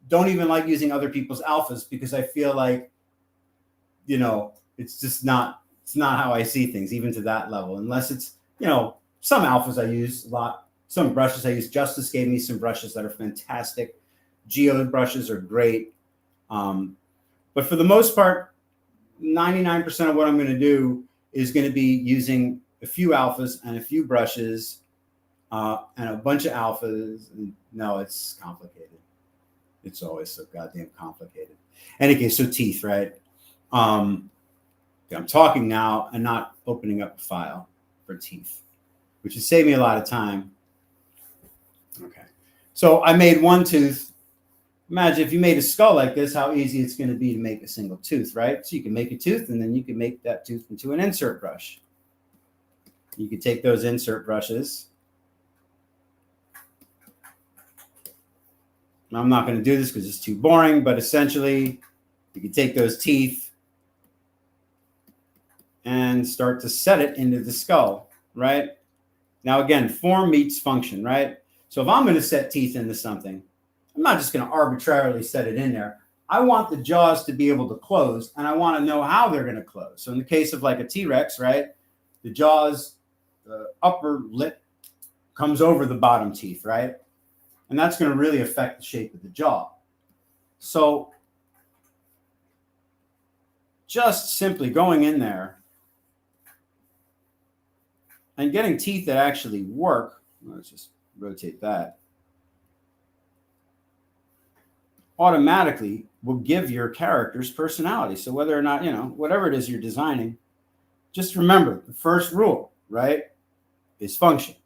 don't even like using other people's alphas because I feel like, it's just it's not how I see things, even to that level, unless it's, some alphas I use a lot. some brushes I use. Justice gave me some brushes that are fantastic. Geode brushes are great. But for the most part, 99% of what I'm going to do is going to be using a few alphas and a few brushes and a bunch of alphas. No, it's complicated. It's always so goddamn complicated. Anyway, so teeth, right? I'm talking now and not opening up a file for teeth, which has saved me a lot of time. Okay. So I made one tooth. Imagine if you made a skull like this, how easy it's going to be to make a single tooth, right? So you can make a tooth and then you can make that tooth into an insert brush. You can take those insert brushes. I'm not going to do this because it's too boring, but essentially you can take those teeth and start to set it into the skull, right? Now, again, form meets function, right? So if I'm going to set teeth into something, I'm not just going to arbitrarily set it in there. I want the jaws to be able to close, and I want to know how they're going to close. So in the case of like a T-Rex, right, the jaws, the upper lip comes over the bottom teeth, right? And that's going to really affect the shape of the jaw. So just simply going in there and getting teeth that actually work, let's just rotate that, automatically will give your characters personality. So whether or not, whatever it is you're designing, just remember the first rule, right, is function.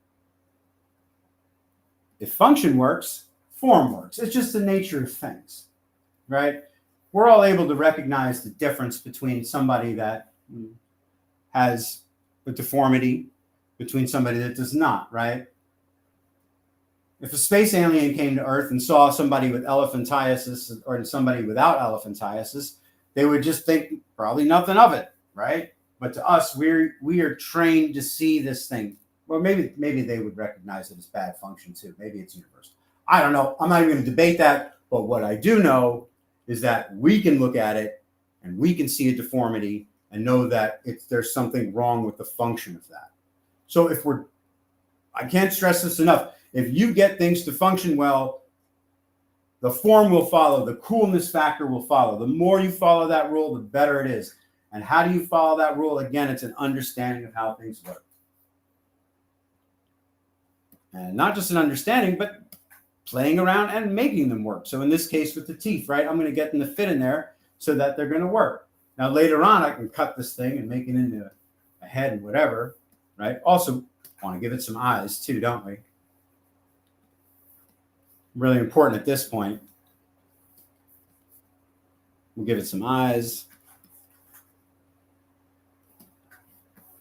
If function works, form works. It's just the nature of things, right? We're all able to recognize the difference between somebody that has a deformity between somebody that does not, right? If a space alien came to Earth and saw somebody with elephantiasis or somebody without elephantiasis, they would just think probably nothing of it, right? But to us, we are trained to see this thing. Well, maybe they would recognize it as bad function too. Maybe it's universal. I don't know. I'm not even going to debate that. But what I do know is that we can look at it and we can see a deformity and know that there's something wrong with the function of that. So I can't stress this enough. If you get things to function well, the form will follow. The coolness factor will follow. The more you follow that rule, the better it is. And how do you follow that rule? Again, it's an understanding of how things work. And not just an understanding, but playing around and making them work. So in this case with the teeth, right, I'm going to get them to fit in there so that they're going to work. Now later on, I can cut this thing and make it into a head and whatever, right? Also want to give it some eyes too, don't we? Really important at this point. We'll give it some eyes.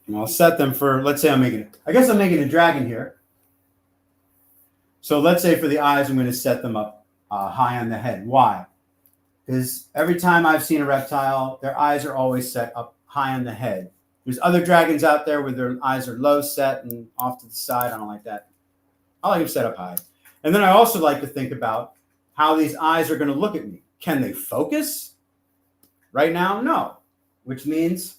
And I'll set them for, let's say I'm making a dragon here. So let's say for the eyes, I'm going to set them up high on the head. Why? Because every time I've seen a reptile, their eyes are always set up high on the head. There's other dragons out there where their eyes are low set and off to the side. I don't like that. I like them set up high. And then I also like to think about how these eyes are going to look at me. Can they focus? Right now, no. Which means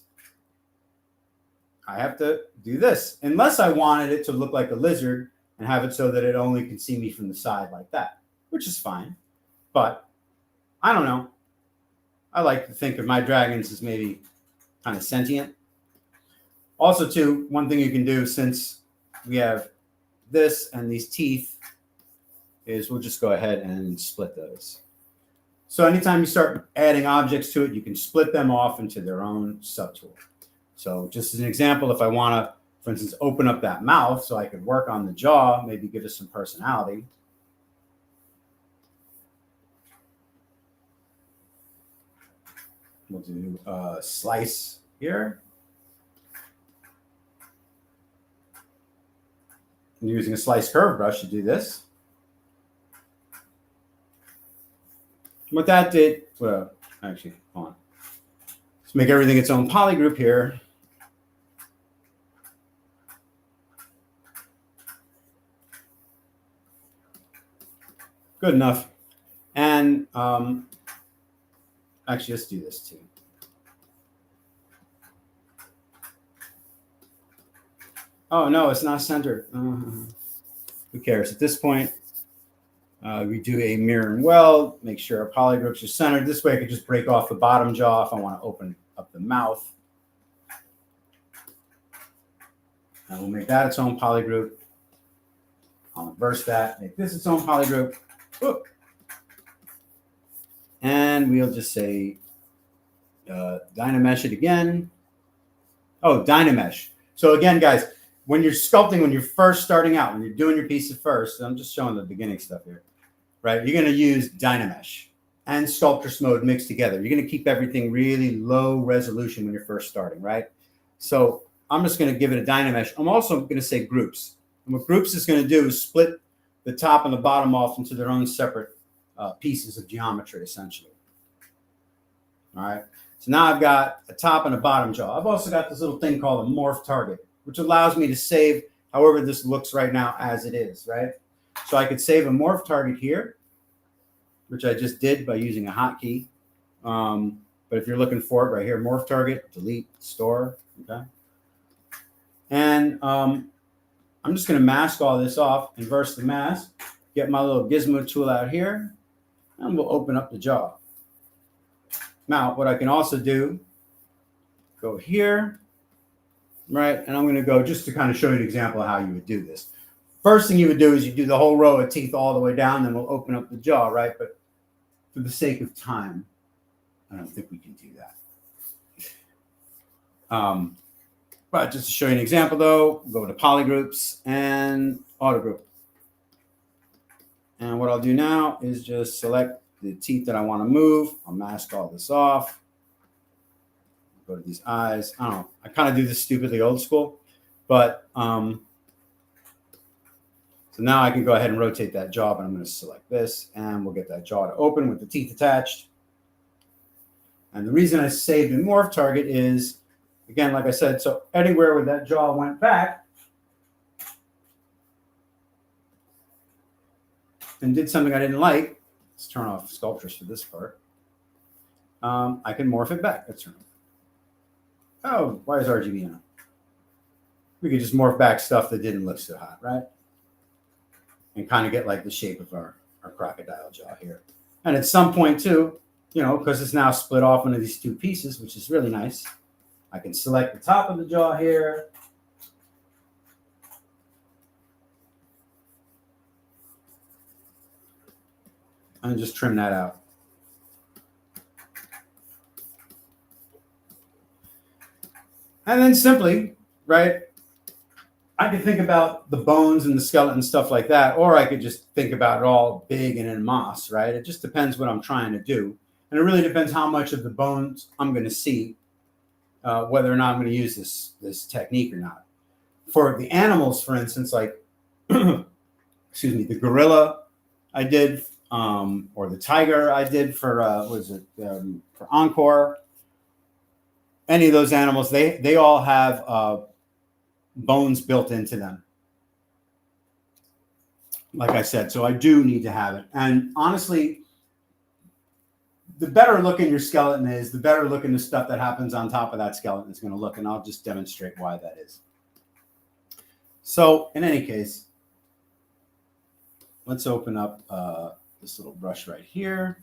I have to do this. Unless I wanted it to look like a lizard and have it so that it only can see me from the side like that, which is fine. But I don't know. I like to think of my dragons as maybe kind of sentient. Also, too, one thing you can do since we have this and these teeth is we'll just go ahead and split those. So anytime you start adding objects to it, you can split them off into their own subtool. So just as an example, if I want to, for instance, open up that mouth so I could work on the jaw, maybe give it some personality. We'll do a slice here. I'm using a slice curve brush to do this. What that did, well, actually, hold on. Let's make everything its own polygroup here. Good enough. And actually, let's do this too. Oh, no, it's not centered. Who cares? At this point, we do a mirror and weld, make sure our polygroups are centered. This way I could just break off the bottom jaw if I want to open up the mouth. And we'll make that its own polygroup. I'll inverse that, make this its own polygroup. Whoop. And we'll just say Dynamesh it again. Oh, Dynamesh. So again, guys, when you're sculpting, when you're first starting out, when you're doing your pieces first, I'm just showing the beginning stuff here, right? You're going to use Dynamesh and Sculptress Mode mixed together. You're going to keep everything really low resolution when you're first starting, right? So I'm just going to give it a Dynamesh. I'm also going to say groups. And what groups is going to do is split the top and the bottom off into their own separate pieces of geometry, essentially. All right. So now I've got a top and a bottom jaw. I've also got this little thing called a morph target, which allows me to save however this looks right now as it is, right? So I could save a morph target here, which I just did by using a hotkey. But if you're looking for it right here, morph target, delete, store, okay? And I'm just going to mask all this off, inverse the mask, get my little gizmo tool out here, and we'll open up the jaw. Now, what I can also do, go here, right? And I'm going to go just to kind of show you an example of how you would do this. First thing you would do is you do the whole row of teeth all the way down, then we'll open up the jaw, right? But for the sake of time, I don't think we can do that. But just to show you an example, though, we'll go to polygroups and auto group. And what I'll do now is just select the teeth that I want to move. I'll mask all this off. Go to these eyes. I don't know. I kind of do this stupidly old school, but so now I can go ahead and rotate that jaw, but I'm going to select this and we'll get that jaw to open with the teeth attached. And the reason I saved in morph target is, again, like I said, so anywhere where that jaw went back and did something I didn't like, let's turn off Sculptress for this part. I can morph it back. Let's turn it. Oh, why is RGB on? We could just morph back stuff that didn't look so hot, right? And kind of get like the shape of our crocodile jaw here. And at some point too, you know, because it's now split off into these two pieces, which is really nice, I can select the top of the jaw here. And just trim that out. And then simply, right, I could think about the bones and the skeleton and stuff like that, or I could just think about it all big and in moss, right? It just depends what I'm trying to do. And it really depends how much of the bones I'm going to see, whether or not I'm going to use this technique or not. For the animals, for instance, like, excuse me, the gorilla I did, or the tiger I did for, for Encore. Any of those animals, they all have bones built into them. Like I said, so I do need to have it. And honestly, the better looking your skeleton is, the better looking the stuff that happens on top of that skeleton is going to look. And I'll just demonstrate why that is. So in any case, let's open up this little brush right here.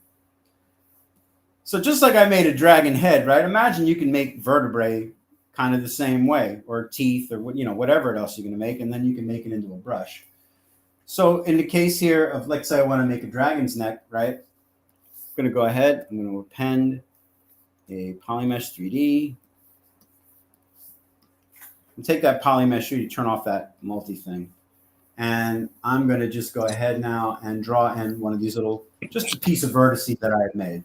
So just like I made a dragon head, right? Imagine you can make vertebrae kind of the same way, or teeth, or whatever else you're going to make, and then you can make it into a brush. So in the case here of, let's say I want to make a dragon's neck, right? I'm going to go ahead. I'm going to append a polymesh 3D. And take that polymesh 3D, turn off that multi thing. And I'm going to just go ahead now and draw in one of these little, just a piece of vertices that I had made.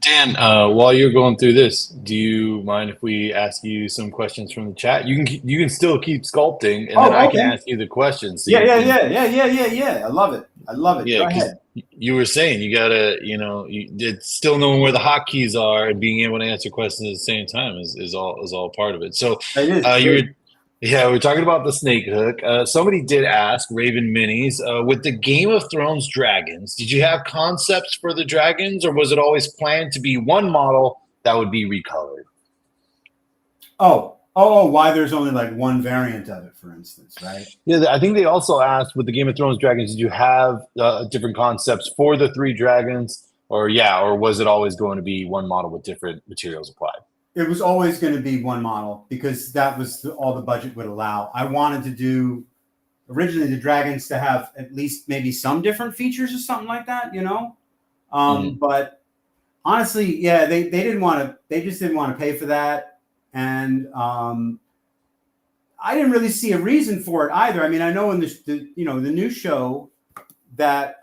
Dan, while you're going through this, do you mind if we ask you some questions from the chat? You can still keep sculpting, and then I can ask you the questions. So yeah. I love it. Yeah, go ahead. You were saying you gotta, it's still knowing where the hotkeys are and being able to answer questions at the same time is all part of it. So we're talking about the snake hook. Somebody did ask, Raven Minis, with the Game of Thrones dragons, did you have concepts for the dragons, or was it always planned to be one model that would be recolored? Oh, Oh, why there's only like one variant of it, for instance, right? Yeah, I think they also asked with the Game of Thrones dragons, did you have different concepts for the 3 dragons? Or was it always going to be one model with different materials applied? It was always going to be one model because that was all the budget would allow. I wanted to do originally the dragons to have at least maybe some different features or something like that, you know? But honestly, yeah, they didn't want to, they just didn't want to pay for that. And I didn't really see a reason for it either. I mean, I know in the new show that,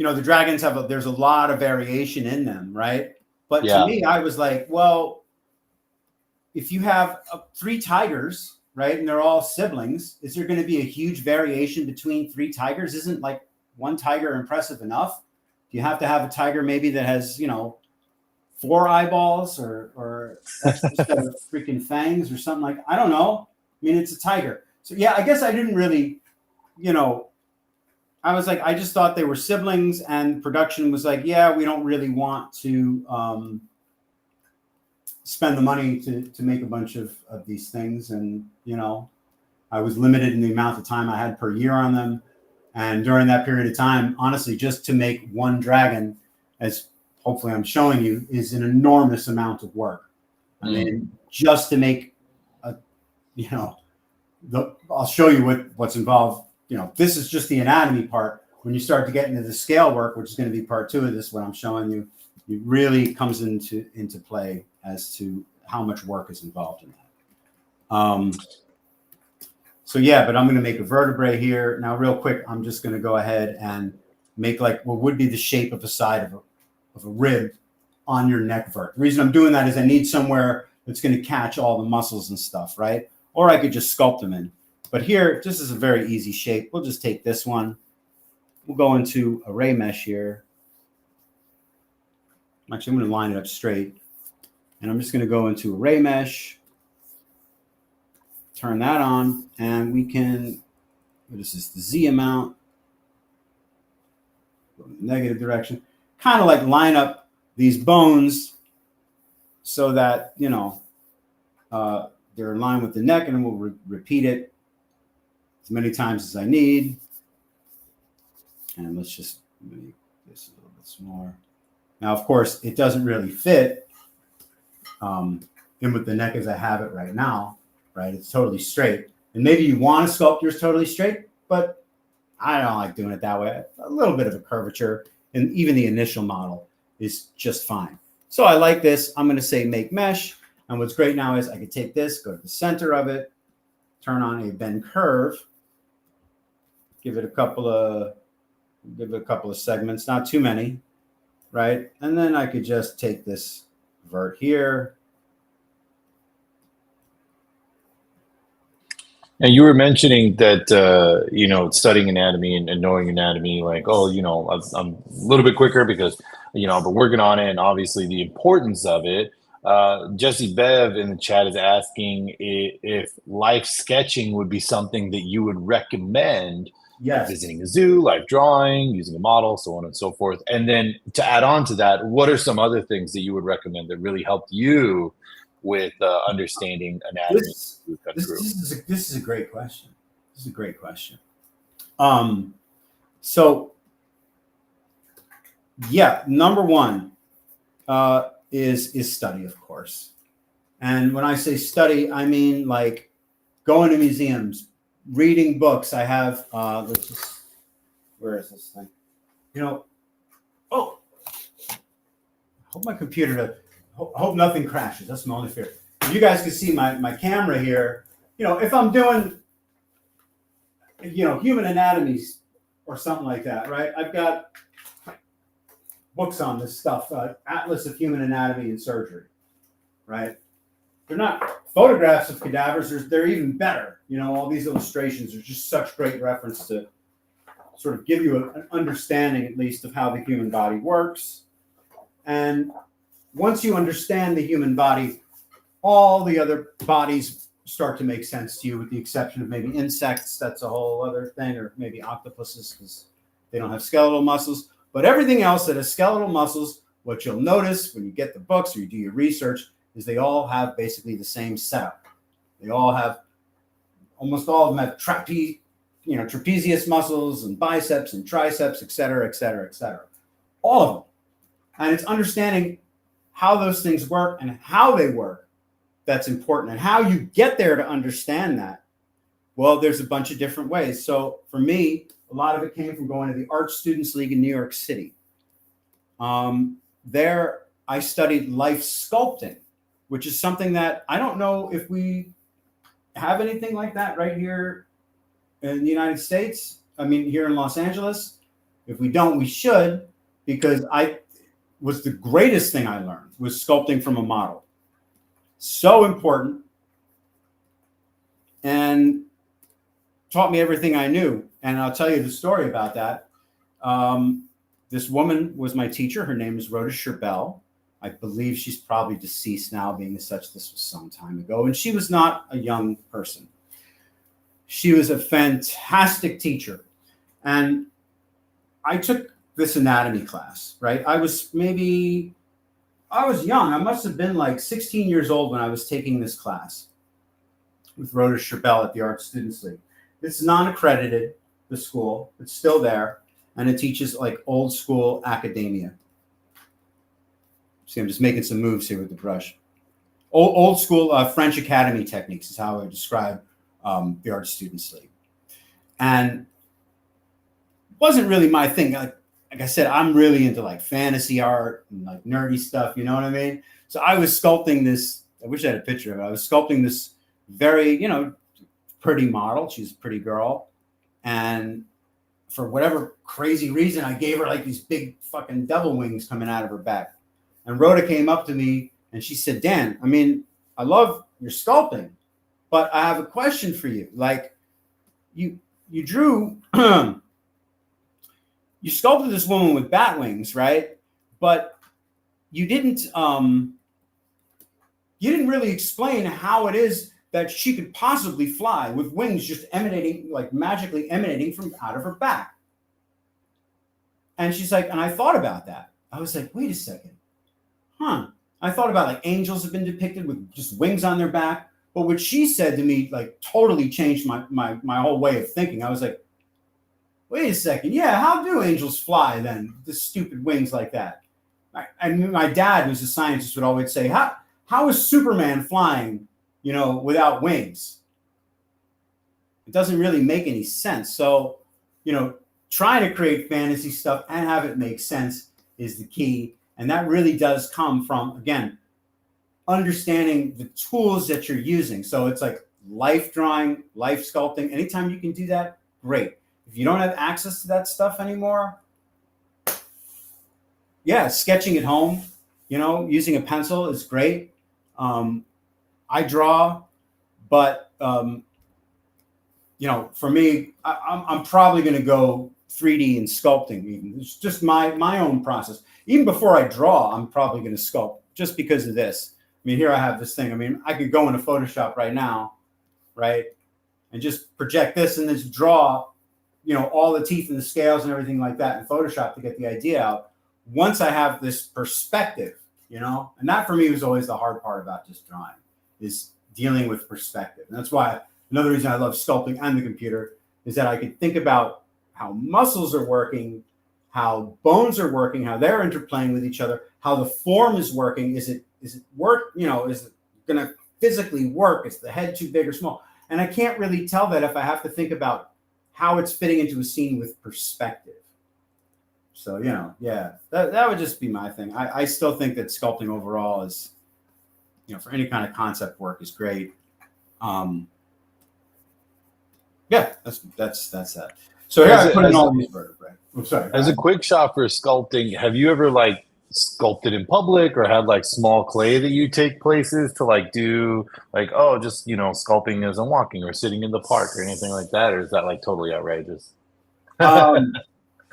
the dragons there's a lot of variation in them, right? But to me, I was like, well, if you have 3 tigers, right, and they're all siblings, is there going to be a huge variation between 3 tigers? Isn't like one tiger impressive enough? Do you have to have a tiger maybe that has, 4 eyeballs or extra set of freaking fangs or something like? I don't know. I mean, it's a tiger. So yeah, I guess I didn't really, I was like, I just thought they were siblings, and production was like, yeah, we don't really want to spend the money to make a bunch of these things. And, I was limited in the amount of time I had per year on them. And during that period of time, honestly, just to make one dragon, as hopefully I'm showing you, is an enormous amount of work. I mean, just to make I'll show you what's involved. This is just the anatomy part. When you start to get into the scale work, which is going to be part 2 of this, what I'm showing you, it really comes into play as to how much work is involved in that. So yeah, but I'm going to make a vertebrae here. Now, real quick, I'm just going to go ahead and make like what would be the shape of a side of a rib on your neck vert. The reason I'm doing that is I need somewhere that's going to catch all the muscles and stuff, right? Or I could just sculpt them in. But here, this is a very easy shape. We'll just take this one. We'll go into array mesh here. Actually, I'm going to line it up straight. And I'm just going to go into array mesh. Turn that on. And we can, this is the Z amount. Go in the negative direction. Kind of like line up these bones so that, they're in line with the neck, and we'll repeat it as many times as I need. And let's just make this a little bit smaller. Now, of course, it doesn't really fit in with the neck as I have it right now, right? It's totally straight. And maybe you want to sculpt yours totally straight, but I don't like doing it that way. A little bit of a curvature, and even the initial model is just fine. So I like this. I'm going to say make mesh. And what's great now is I can take this, go to the center of it, turn on a bend curve, give it a couple of segments, not too many, right? And then I could just take this vert here. And you were mentioning that, studying anatomy and knowing anatomy, like, I'm a little bit quicker because, I've been working on it, and obviously the importance of it. Jesse Bev in the chat is asking if life sketching would be something that you would recommend. Yes. Visiting a zoo, life drawing, using a model, so on and so forth. And then to add on to that, what are some other things that you would recommend that really helped you with understanding anatomy? This is a great question. This is a great question. So yeah, number one is study, of course. And when I say study, I mean like going to museums, reading books. I have where is this thing? I hope my computer hope nothing crashes. That's my only fear. You guys can see my camera here. If I'm doing human anatomies or something like that, right? I've got books on this stuff, Atlas of Human Anatomy and Surgery, right? They're not photographs of cadavers. They're even better. All these illustrations are just such great reference to sort of give you an understanding, at least, of how the human body works. And once you understand the human body, all the other bodies start to make sense to you, with the exception of maybe insects. That's a whole other thing, or maybe octopuses, because they don't have skeletal muscles. But everything else that has skeletal muscles, what you'll notice when you get the books or you do your research, is they all have basically the same setup. They all have, almost all of them have trapezius muscles and biceps and triceps, et cetera, et cetera, et cetera. All of them. And it's understanding how those things work and how they work that's important, and how you get there to understand that. Well, there's a bunch of different ways. So for me, a lot of it came from going to the Art Students League in New York City. There, I studied life sculpting, which is something that I don't know if we have anything like that right here in the United States. I mean, here in Los Angeles. If we don't, we should, because was the greatest thing I learned was sculpting from a model. So important, and taught me everything I knew. And I'll tell you the story about that. This woman was my teacher. Her name is Rhoda Scherbel. I believe she's probably deceased now, being as such this was some time ago. And she was not a young person. She was a fantastic teacher. And I took this anatomy class, right? I was young. I must have been like 16 years old when I was taking this class with Rhoda Scherbel at the Art Students League. It's non-accredited, the school. It's still there. And it teaches like old school academia. See, I'm just making some moves here with the brush. Old school French Academy techniques is how I describe the Art Students League. And it wasn't really my thing. Like I said, I'm really into like fantasy art and like nerdy stuff. You know what I mean? So I was sculpting this. I wish I had a picture of it. I was sculpting this very, pretty model. She's a pretty girl. And for whatever crazy reason, I gave her like these big fucking devil wings coming out of her back. And Rhoda came up to me and she said, Dan, I mean, I love your sculpting, but I have a question for you. Like you drew, you sculpted this woman with bat wings, right? But you didn't really explain how it is that she could possibly fly with wings just emanating, like magically emanating from out of her back. And she's like, and I thought about that. I was like, wait a second. I thought about like angels have been depicted with just wings on their back. But what she said to me, like totally changed my whole way of thinking. I was like, wait a second. Yeah, how do angels fly then? The stupid wings like that. My dad, who's a scientist, would always say, how is Superman flying, without wings? It doesn't really make any sense. So, trying to create fantasy stuff and have it make sense is the key. And that really does come from, again, understanding the tools that you're using. So it's like life drawing, life sculpting. Anytime you can do that, great. If you don't have access to that stuff anymore, yeah, sketching at home, using a pencil is great. I draw, but for me, I'm probably going to go 3D and sculpting. Even it's just my own process. Even before I draw, I'm probably going to sculpt just because of this. I mean, here I have this thing. I mean, I could go into Photoshop right now, right, and just project this and just draw, all the teeth and the scales and everything like that in Photoshop to get the idea out. Once I have this perspective, and that for me was always the hard part about just drawing, is dealing with perspective. And that's why another reason I love sculpting and the computer is that I can think about how muscles are working, how bones are working, how they're interplaying with each other, how the form is working. Is it work? Is it going to physically work? Is the head too big or small? And I can't really tell that if I have to think about how it's fitting into a scene with perspective. So, yeah, that would just be my thing. I still think that sculpting overall is, for any kind of concept work is great. Yeah, that's that. So here I put in all these vertebrae. I'm sorry. As a quick shot for sculpting, have you ever like sculpted in public or had like small clay that you take places to like do like, just, sculpting as I'm walking or sitting in the park or anything like that? Or is that like totally outrageous? Well,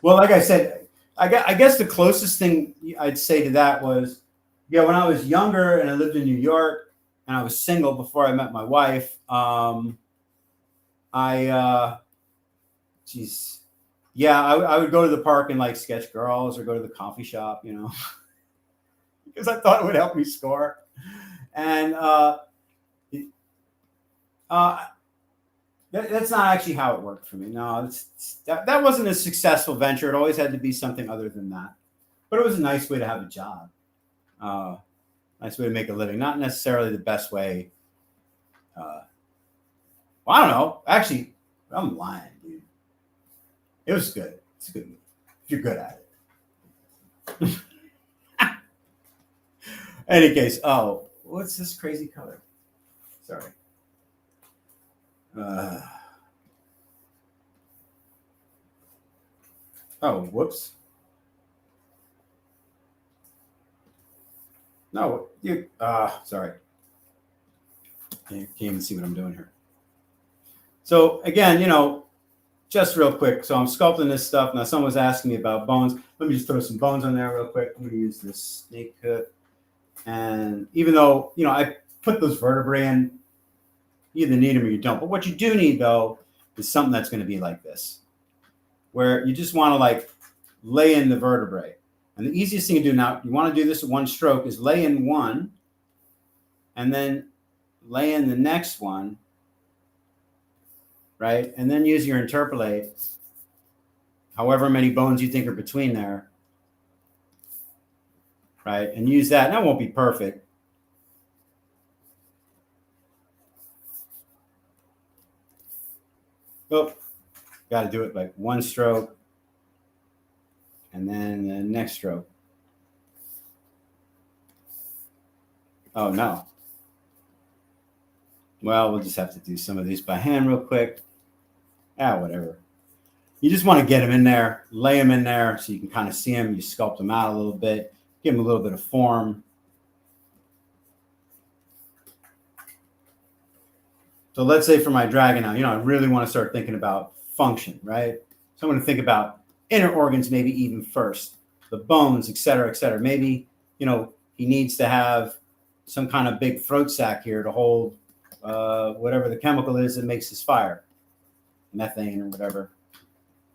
like I said, I guess the closest thing I'd say to that was, when I was younger and I lived in New York and I was single before I met my wife, I would go to the park and like sketch girls or go to the coffee shop, because I thought it would help me score. And that's not actually how it worked for me. No, that wasn't a successful venture. It always had to be something other than that. But it was a nice way to have a job. Nice way to make a living. Not necessarily the best way. Well, I don't know. Actually, I'm lying, dude. It was good. It's a good movie. If you're good at it. Any case, what's this crazy color? Sorry. Whoops. No, sorry. Can't even see what I'm doing here. So again, just real quick. So I'm sculpting this stuff. Now someone was asking me about bones. Let me just throw some bones on there real quick. I'm going to use this snake hook. And even though, I put those vertebrae in, you either need them or you don't. But what you do need, though, is something that's going to be like this, where you just want to lay in the vertebrae. And the easiest thing to do now, you want to do this at one stroke, is lay in one and then lay in the next one, right? And then use your interpolate, however many bones you think are between there, right? And use that. And that won't be perfect. Oh, got to do it like one stroke and then the next stroke. Oh, no. Well, we'll just have to do some of these by hand real quick. Whatever. You just want to get them in there, lay them in there so you can kind of see them. You sculpt them out a little bit, give them a little bit of form. So let's say for my dragon now, I really want to start thinking about function, right? So I'm going to think about inner organs maybe even first, the bones, et cetera, et cetera. Maybe, he needs to have some kind of big throat sac here to hold whatever the chemical is that makes his fire, methane or whatever,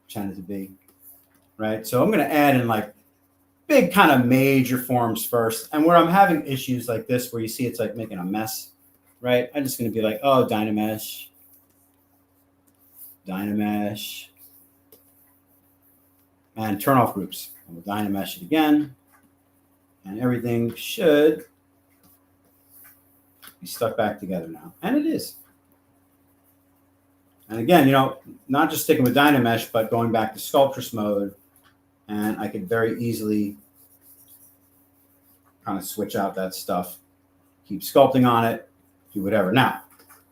pretend it to be, right? So I'm going to add in big kind of major forms first. And where I'm having issues like this, where you see it's making a mess, right? I'm just going to be Dynamesh, and turn off groups. And we'll Dynamesh it again, and everything should be stuck back together now. And it is. And again, not just sticking with Dynamesh, but going back to Sculptress mode, and I could very easily kind of switch out that stuff, keep sculpting on it, do whatever. Now,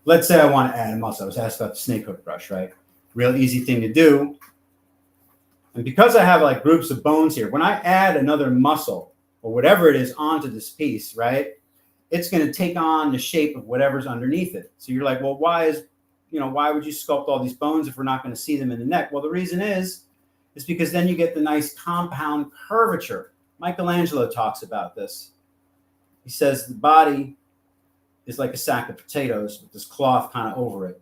let's say I want to add a muscle. I was asked about the snake hook brush, right? Real easy thing to do. And because I have groups of bones here, when I add another muscle or whatever it is onto this piece, right, it's going to take on the shape of whatever's underneath it. So you're well, why would you sculpt all these bones if we're not going to see them in the neck? Well, the reason is because then you get the nice compound curvature. Michelangelo talks about this. He says the body is like a sack of potatoes with this cloth kind of over it.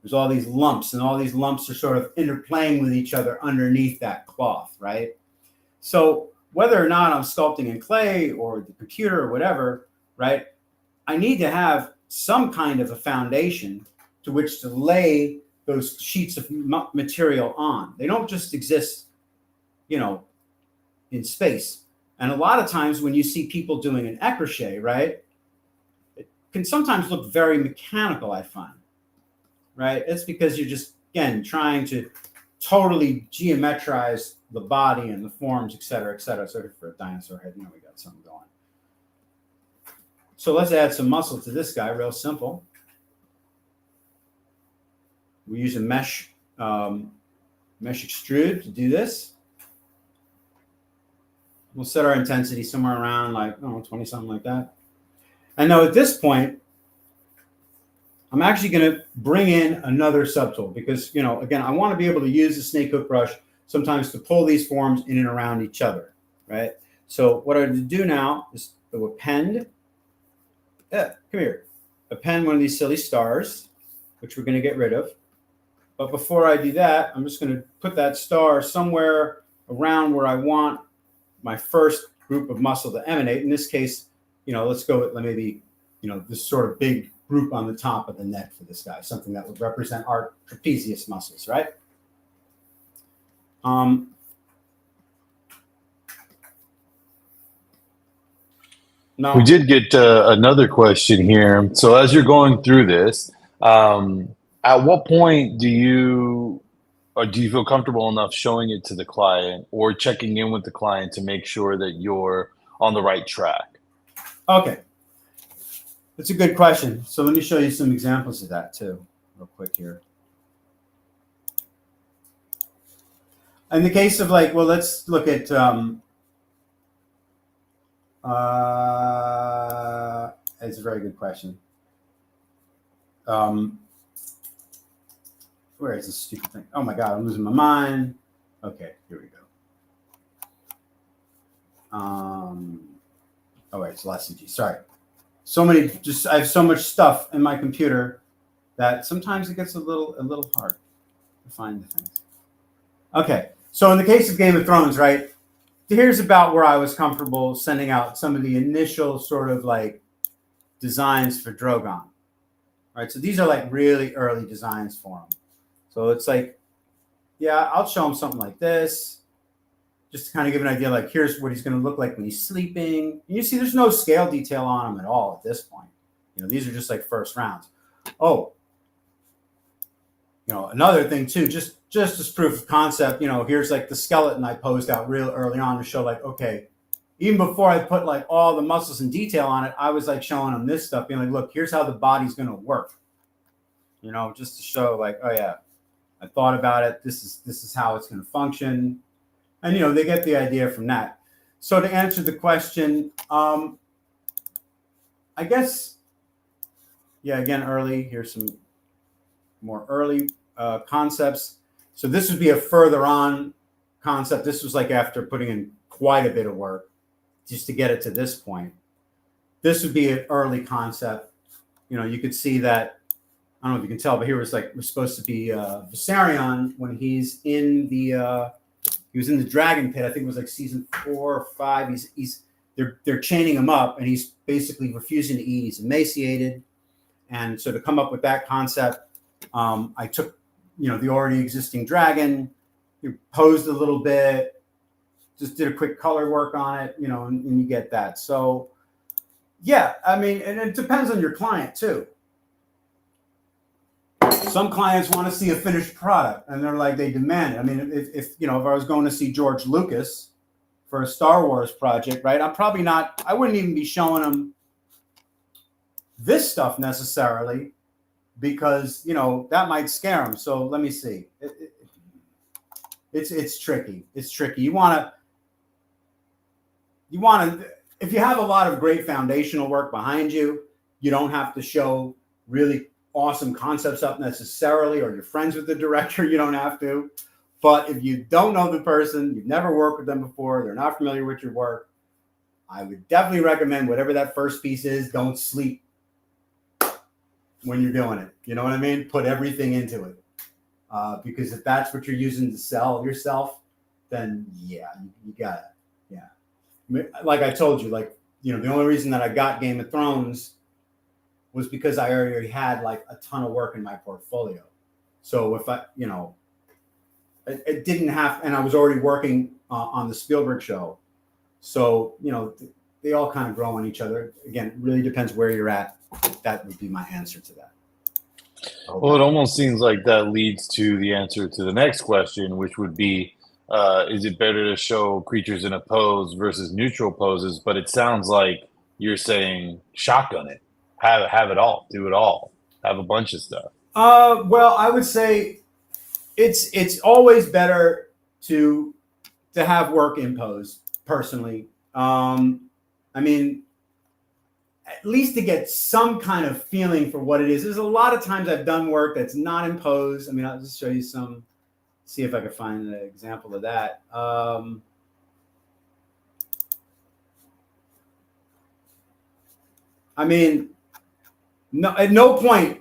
There's all these lumps, and all these lumps are sort of interplaying with each other underneath that cloth, right? So whether or not I'm sculpting in clay or the computer or whatever, right, I need to have some kind of a foundation to which to lay those sheets of material on. They don't just exist, in space. And a lot of times when you see people doing an écrochet, right, it can sometimes look very mechanical, I find, right? It's because you're just, again, trying to totally geometrize the body and the forms, et cetera, et cetera. Sorry for a dinosaur head. We got something going. So let's add some muscle to this guy, real simple. We use a mesh extrude to do this. We'll set our intensity somewhere around 20, something like that. And now at this point, I'm actually going to bring in another subtool because, again, I want to be able to use the snake hook brush sometimes to pull these forms in and around each other, right? So what I'm going to do now is to append, come here, append one of these silly stars, which we're going to get rid of. But before I do that, I'm just going to put that star somewhere around where I want my first group of muscle to emanate. In this case, let's go with maybe, this sort of big group on the top of the neck for this guy, something that would represent our trapezius muscles, right? No. We did get another question here. So as you're going through this, at what point do you feel comfortable enough showing it to the client or checking in with the client to make sure that you're on the right track? Okay. That's a good question. So let me show you some examples of that too, real quick here. In the case of let's look at, it's a very good question. Where is this stupid thing? Oh my God, I'm losing my mind. Okay, here we go. Oh wait, it's LSCG. Sorry. I have so much stuff in my computer that sometimes it gets a little hard to find the things. Okay, so in the case of Game of Thrones, right? Here's about where I was comfortable sending out some of the initial sort of designs for Drogon. Right, so these are really early designs for him. So it's yeah, I'll show him something like this, just to kind of give an idea, here's what he's going to look like when he's sleeping. And you see there's no scale detail on him at all at this point. These are just first rounds. Oh, another thing too, just as proof of concept, here's the skeleton I posed out real early on to show okay, even before I put all the muscles and detail on it, I was showing them this stuff, being look, here's how the body's going to work. Just to show oh yeah, I thought about it. This is how it's going to function. And, they get the idea from that. So to answer the question, I guess, yeah, again, early, here's some more early concepts. So this would be a further on concept. This was after putting in quite a bit of work just to get it to this point. This would be an early concept. You could see that, I don't know if you can tell, but here was we're supposed to be Viserion when he's in the, he was in the dragon pit. I think it was season 4 or 5. They're chaining him up and he's basically refusing to eat. He's emaciated. And so to come up with that concept, I took, the already existing dragon, posed a little bit, just did a quick color work on it, and you get that. So yeah, I mean, and it depends on your client too. Some clients want to see a finished product and they demand it. I mean, if I was going to see George Lucas for a Star Wars project, right? I wouldn't even be showing them this stuff necessarily because, that might scare them. So let me see. It's tricky. It's tricky. You want to, if you have a lot of great foundational work behind you, you don't have to show really awesome concepts up necessarily, or you're friends with the director, you don't have to. But if you don't know the person, you've never worked with them before, they're not familiar with your work, I would definitely recommend whatever that first piece is, don't sleep when you're doing it. You know what I mean? Put everything into it. Because if that's what you're using to sell yourself, then yeah, you got it. Yeah. Like I told you, the only reason that I got Game of Thrones was because I already had a ton of work in my portfolio. So if it didn't have, and I was already working on the Spielberg show. So, they all kind of grow on each other. Again, it really depends where you're at. That would be my answer to that. Okay. Well, it almost seems like that leads to the answer to the next question, which would be, is it better to show creatures in a pose versus neutral poses? But it sounds like you're saying shotgun it. Have it all, do it all, have a bunch of stuff. Well, I would say it's always better to have work in pose, personally. I mean, at least to get some kind of feeling for what it is. There's a lot of times I've done work that's not in pose. I mean, I'll just show you some, see if I can find an example of that. I mean, no, at no point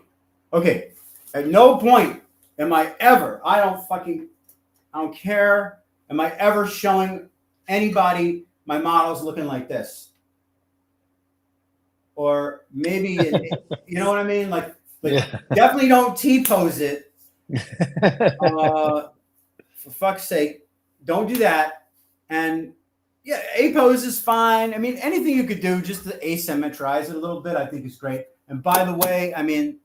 am I ever, I don't care, am I ever showing anybody my model's looking like this. Or maybe, you know what I mean? Like Yeah. definitely don't T-pose it. For fuck's sake, don't do that. And yeah, A-pose is fine. I mean, anything you could do just to asymmetrize it a little bit, I think is great. And by the way, I mean,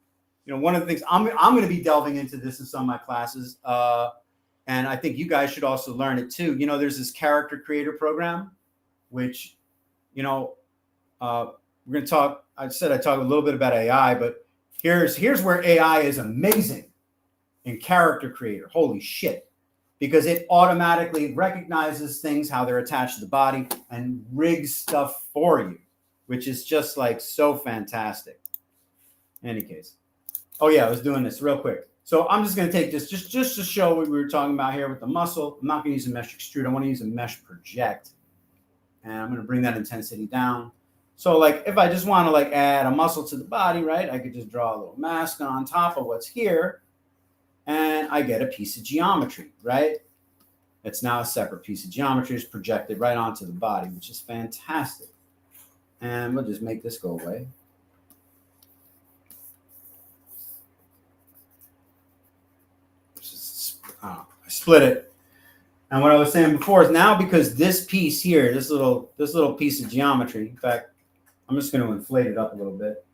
you know, one of the things I'm going to be delving into this in some of my classes, and I think you guys should also learn it too. You know, there's this character creator program, which, you know, we're going to talk. I said I talk a little bit about AI, but here's where AI is amazing in character creator. Holy shit. Because it automatically recognizes things, how they're attached to the body, and rigs stuff for you, which is just like so fantastic. In any case. Oh yeah, I was doing this real quick. So I'm just going to take this just to show what we were talking about here with the muscle. I'm not going to use a mesh extrude. I want to use a mesh project. And I'm going to bring that intensity down. So like if I just want to like add a muscle to the body, right? I could just draw a little mask on top of what's here. And I get a piece of geometry, right? It's now a separate piece of geometry. It's projected right onto the body, which is fantastic. And we'll just make this go away. I split it. And what I was saying before is now because this piece here, this little piece of geometry, in fact, I'm just going to inflate it up a little bit.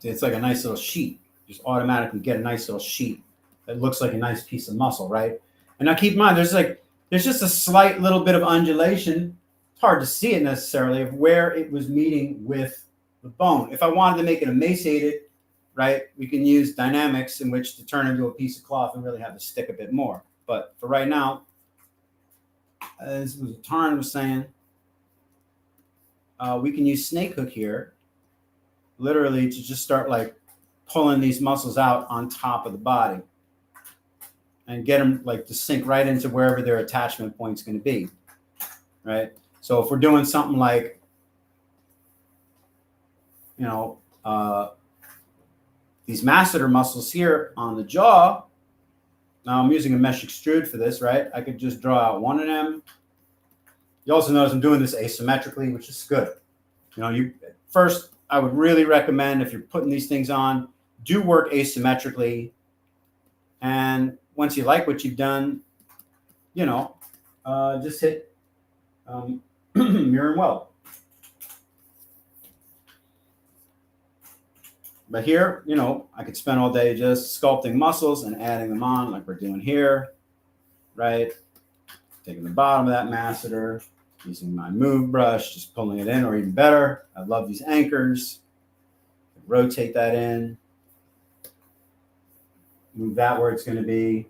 It's like a nice little sheet. Just automatically get a nice little sheet that looks like a nice piece of muscle, right? And now keep in mind, there's just a slight little bit of undulation. It's hard to see it necessarily of where it was meeting with the bone. If I wanted to make it emaciated, right, we can use dynamics in which to turn into a piece of cloth and really have it stick a bit more. But for right now, as Tarn was saying, we can use snake hook here. Literally to just start like pulling these muscles out on top of the body and get them like to sink right into wherever their attachment point's going to be, right? So if we're doing something like, you know, these masseter muscles here on the jaw, now I'm using a mesh extrude for this, right? I could just draw out one of them. You also notice I'm doing this asymmetrically, which is good. You know, first, I would really recommend if you're putting these things on, do work asymmetrically. And once you like what you've done, you know, just hit mirror and weld. But here, you know, I could spend all day just sculpting muscles and adding them on like we're doing here, right? Taking the bottom of that masseter, using my move brush, just pulling it in, or even better, I love these anchors. Rotate that in. Move that where it's going to be.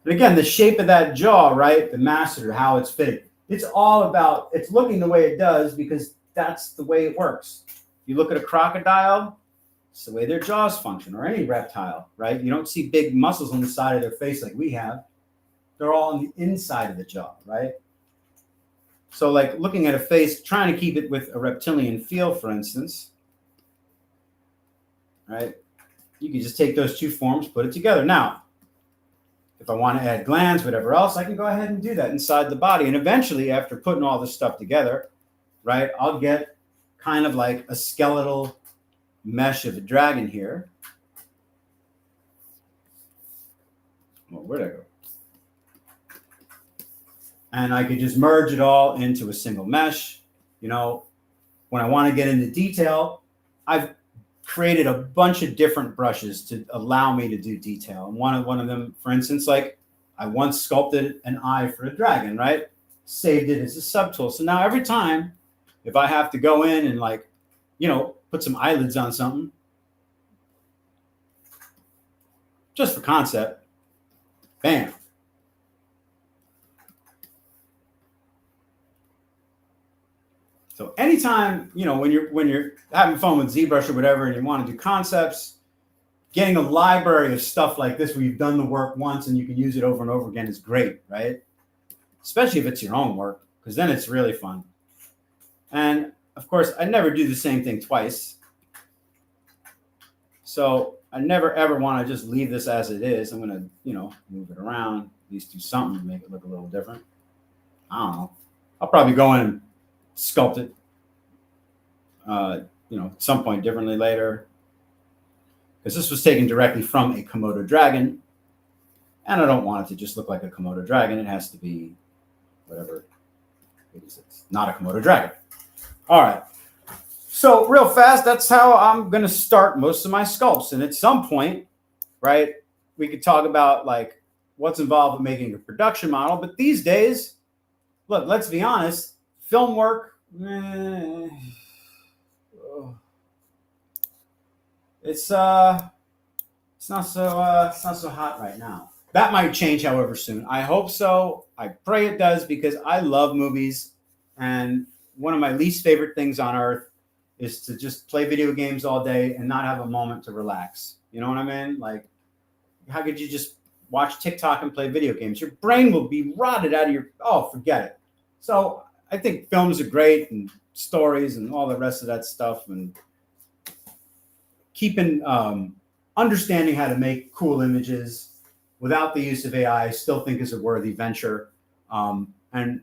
But again, the shape of that jaw, right? The masseter, how it's fitting. It's all about, it's looking the way it does because that's the way it works. You look at a crocodile, it's the way their jaws function, or any reptile, right? You don't see big muscles on the side of their face like we have. They're all on the inside of the jaw, right? So like looking at a face, trying to keep it with a reptilian feel, for instance, right? You can just take those two forms, put it together. Now, if I want to add glands, whatever else, I can go ahead and do that inside the body. And eventually, after putting all this stuff together, right, I'll get kind of like a skeletal mesh of a dragon here. Well, where'd I go? And I could just merge it all into a single mesh. You know, when I want to get into detail, I've created a bunch of different brushes to allow me to do detail. And one of them, for instance, like I once sculpted an eye for a dragon, right? Saved it as a subtool. So now every time, if I have to go in and like, you know, put some eyelids on something, just for concept, bam. So anytime, you know, when you're having fun with ZBrush or whatever, and you want to do concepts, getting a library of stuff like this where you've done the work once and you can use it over and over again is great, right? Especially if it's your own work, because then it's really fun. And of course, I never do the same thing twice. So I never ever want to just leave this as it is. I'm going to, you know, move it around, at least do something to make it look a little different. I don't know. I'll probably go in and sculpt it, you know, at some point differently later. Because this was taken directly from a Komodo dragon. And I don't want it to just look like a Komodo dragon. It has to be whatever it is. It's not a Komodo dragon. All right. So real fast, that's how I'm going to start most of my sculpts. And at some point, right, we could talk about like what's involved with making a production model. But these days, look, let's be honest, film work, it's not so hot right now. That might change, however, soon. I hope so. I pray it does, because I love movies, and one of my least favorite things on earth is to just play video games all day and not have a moment to relax. You know what I mean? Like, how could you just watch TikTok and play video games? Your brain will be rotted out of your, forget it. So I think films are great, and stories and all the rest of that stuff, and keeping understanding how to make cool images without the use of AI, I still think is a worthy venture. And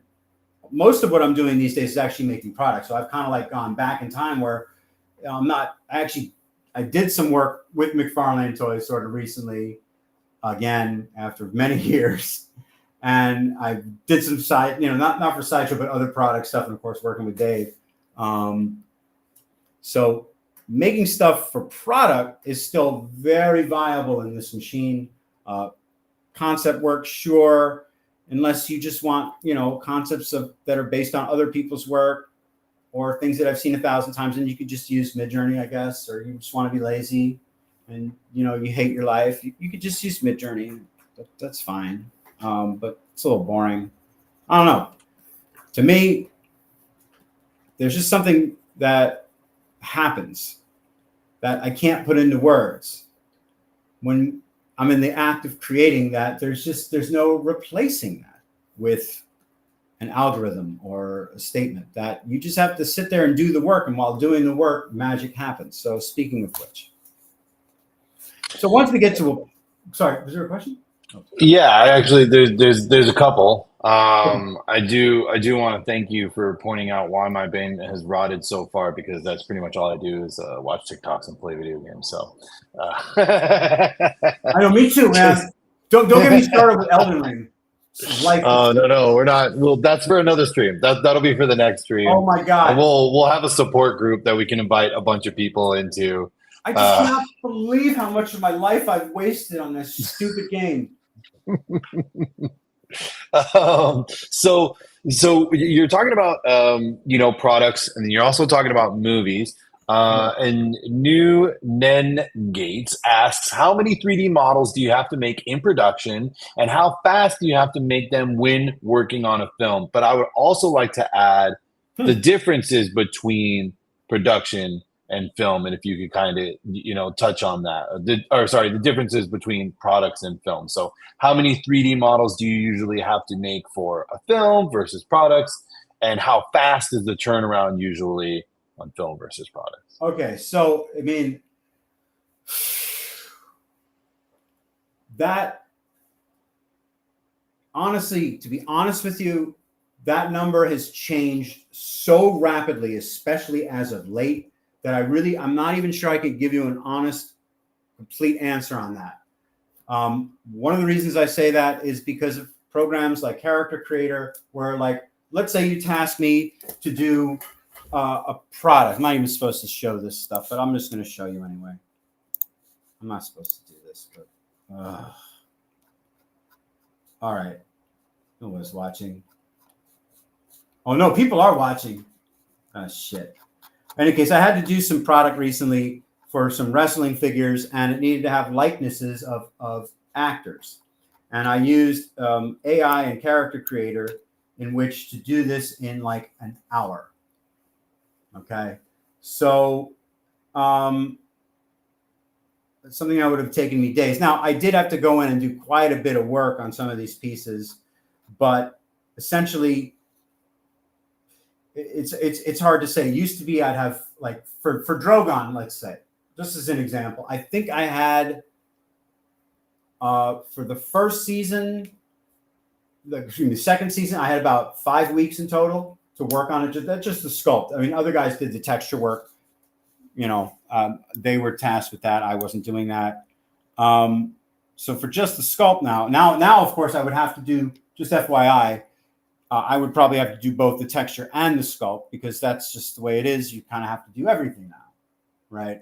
most of what I'm doing these days is actually making products. So I've kind of like gone back in time where I did some work with McFarlane toys sort of recently, again, after many years. And I did some not for Sideshow, but other product stuff. And of course, working with Dave. So making stuff for product is still very viable in this machine. Concept work, sure, unless you just want, concepts that are based on other people's work or things that I've seen 1,000 times, and you could just use Midjourney, I guess, or you just want to be lazy and, you hate your life. You could just use Midjourney. That's fine. But it's a little boring. I don't know. To me, there's just something that happens that I can't put into words. When I'm in the act of creating that, there's no replacing that with an algorithm or a statement. That you just have to sit there and do the work, and while doing the work, magic happens. So speaking of which, so once we get to sorry, was there a question? Yeah, actually, there's a couple. I do want to thank you for pointing out why my brain has rotted so far, because that's pretty much all I do is watch TikToks and play video games. So, I know, me too, man. Don't get me started with Elden Ring. No, we're not. Well, that's for another stream. That'll be for the next stream. Oh my God! And we'll have a support group that we can invite a bunch of people into. I just cannot believe how much of my life I've wasted on this stupid game. So you're talking about products, and you're also talking about movies. And New Nen Gates asks, how many 3D models do you have to make in production, and how fast do you have to make them when working on a film? But I would also like to add the differences between production and film, and if you could kind of touch on that, the differences between products and film. So how many 3D models do you usually have to make for a film versus products, and how fast is the turnaround usually on film versus products? Okay, so I mean, that honestly, to be honest with you, that number has changed so rapidly, especially as of late, that I'm not even sure I could give you an honest, complete answer on that. One of the reasons I say that is because of programs like Character Creator, where, like, let's say you task me to do a product. I'm not even supposed to show this stuff, but I'm just going to show you anyway. I'm not supposed to do this, but all right. No one's watching. Oh no, people are watching. Shit. In any case, I had to do some product recently for some wrestling figures, and it needed to have likenesses of actors. And I used AI and Character Creator in which to do this in like an hour. Okay. So something that would have taken me days. Now, I did have to go in and do quite a bit of work on some of these pieces, but essentially, it's hard to say. It used to be I'd have, like, for Drogon, let's say, just as an example, I think I had for the first season, the second season, I had about 5 weeks in total to work on it. That's just the sculpt. I mean, other guys did the texture work. They were tasked with that. I wasn't doing that. So for just the sculpt now, of course, I would have to do, just FYI, I would probably have to do both the texture and the sculpt, because that's just the way it is. You kind of have to do everything now, right?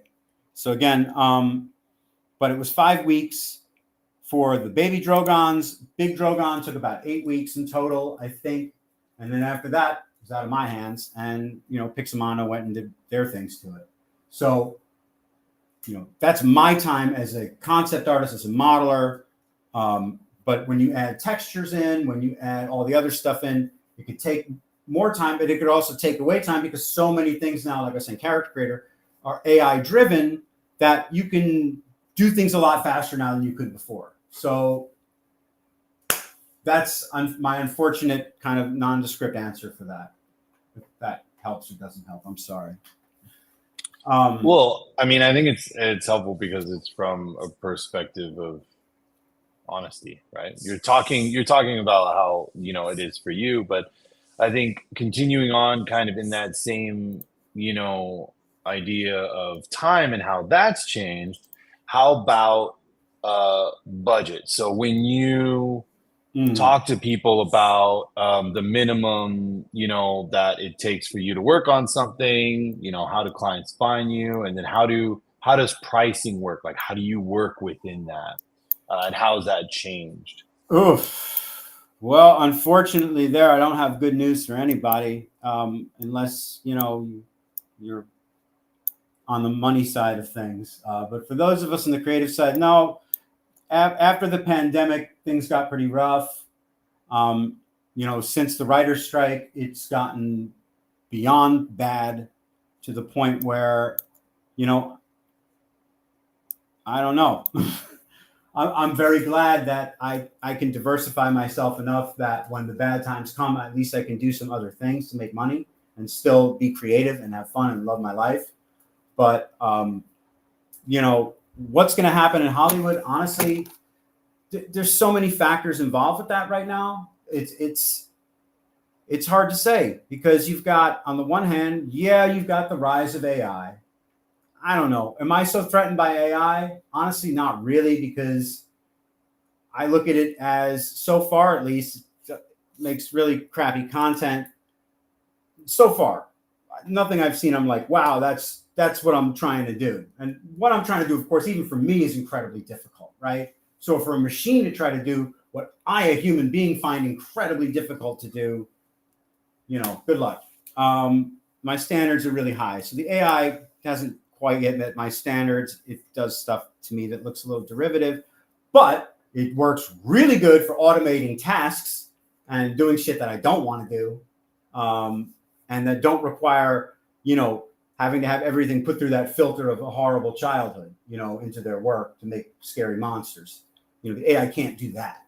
So again, but it was 5 weeks for the baby Drogons. Big Drogon took about 8 weeks in total, I think. And then after that, it was out of my hands. And, Pixamano went and did their things to it. So, that's my time as a concept artist, as a modeler. But when you add textures in, when you add all the other stuff in, it could take more time, but it could also take away time, because so many things now, like I said, Character Creator, are AI driven, that you can do things a lot faster now than you could before. So that's my unfortunate kind of nondescript answer for that. If that helps or doesn't help, I'm sorry. Well, I mean, I think it's helpful because it's from a perspective of honesty, right? You're talking about how it is for you, but I think continuing on kind of in that same idea of time and how that's changed. How about budget? So when you talk to people about the minimum that it takes for you to work on something, how do clients find you, and then how does pricing work? Like, how do you work within that, and how has that changed? Oof. Well, unfortunately, I don't have good news for anybody, unless you're on the money side of things. But for those of us on the creative side, no. After the pandemic, things got pretty rough. Since the writer's strike, it's gotten beyond bad, to the point where, I don't know. I'm very glad that I can diversify myself enough that when the bad times come, at least I can do some other things to make money and still be creative and have fun and love my life. But, what's going to happen in Hollywood, honestly, there's so many factors involved with that right now. It's hard to say, because you've got, on the one hand, you've got the rise of AI. I don't know. Am I so threatened by AI? Honestly, not really, because I look at it as, so far at least, it makes really crappy content. So far, nothing I've seen, I'm like, wow, that's what I'm trying to do. And what I'm trying to do, of course, even for me, is incredibly difficult, right? So for a machine to try to do what I, a human being, find incredibly difficult to do, good luck. My standards are really high. So the AI hasn't quite yet met my standards. It does stuff to me that looks a little derivative, but it works really good for automating tasks and doing shit that I don't want to do, and that don't require, having to have everything put through that filter of a horrible childhood, into their work to make scary monsters. The AI can't do that,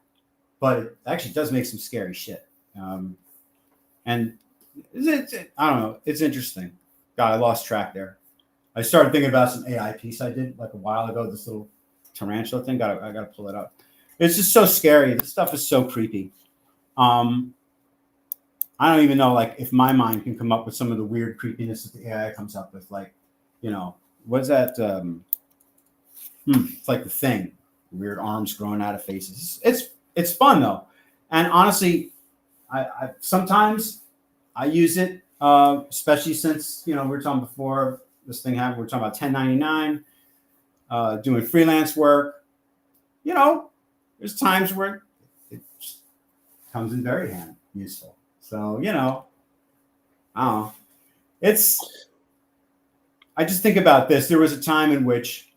but it actually does make some scary shit. And I don't know. It's interesting. God, I lost track there. I started thinking about some AI piece I did like a while ago. This little tarantula thing. I gotta pull it up. It's just so scary. This stuff is so creepy. I don't even know, like, if my mind can come up with some of the weird creepiness that the AI comes up with. Like, what's that? It's like The Thing. Weird arms growing out of faces. It's fun though, and honestly, I sometimes I use it, especially since we were talking before this thing happened. We were talking about 1099, doing freelance work. There's times where it just comes in very useful. So, I don't know. I just think about this. There was a time in which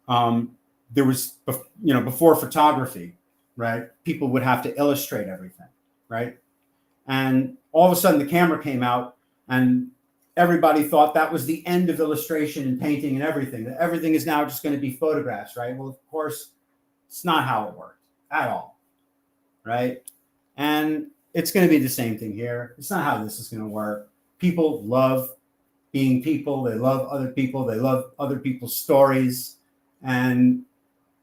there was, before photography, right? People would have to illustrate everything, right? And all of a sudden the camera came out and everybody thought that was the end of illustration and painting and everything. That everything is now just going to be photographs, right? Well, of course, it's not how it worked at all, right? And it's going to be the same thing here. It's not how this is going to work. People love being people. They love other people. They love other people's stories. And,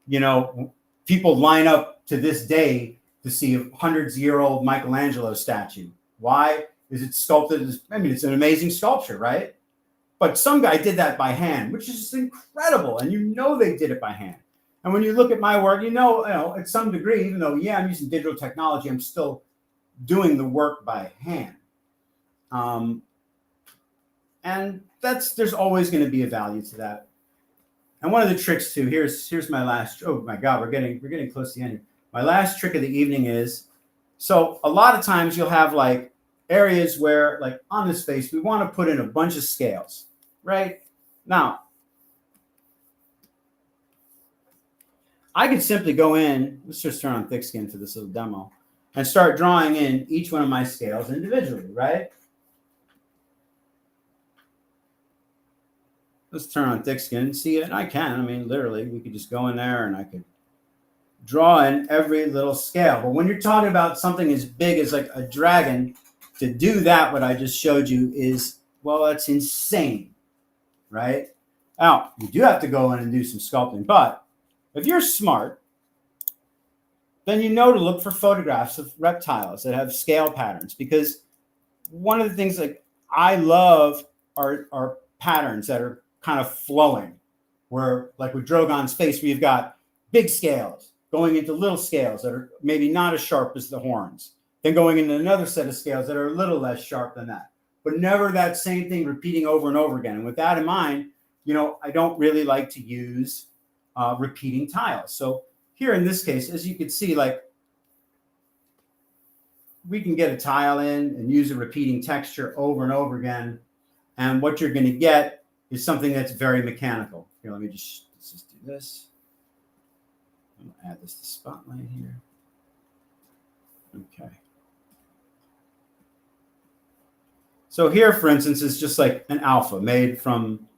you know, people line up to this day to see a hundreds-year-old Michelangelo statue. Why? Is it sculpted? I mean, it's an amazing sculpture, right? But some guy did that by hand, which is just incredible. And you know they did it by hand. And when you look at my work, you know, at some degree, even though, yeah, I'm using digital technology, I'm still doing the work by hand. And there's always going to be a value to that. And one of the tricks too, here's my last, oh my God, we're getting close to the end. My last trick of the evening is, so a lot of times you'll have like areas where, like on this face, we want to put in a bunch of scales, right? Now, I could simply go in, let's just turn on thick skin for this little demo, and start drawing in each one of my scales individually, right? Let's turn on thick skin and see it. And I can, I mean, literally, we could just go in there and I could draw in every little scale. But when you're talking about something as big as like a dragon, to do that, what I just showed you is, well, that's insane, right? Now, you do have to go in and do some sculpting, but if you're smart, then you know to look for photographs of reptiles that have scale patterns, because one of the things like I love are patterns that are kind of flowing, where like with Drogon's face, we've got big scales going into little scales that are maybe not as sharp as the horns, then going into another set of scales that are a little less sharp than that, but never that same thing repeating over and over again. And with that in mind, you know, I don't really like to use repeating tiles. So here in this case, as you can see, like we can get a tile in and use a repeating texture over and over again. And what you're going to get is something that's very mechanical. Here, let's just do this. I'm going to add this to spotlight here. Okay. So here, for instance, is just like an alpha made from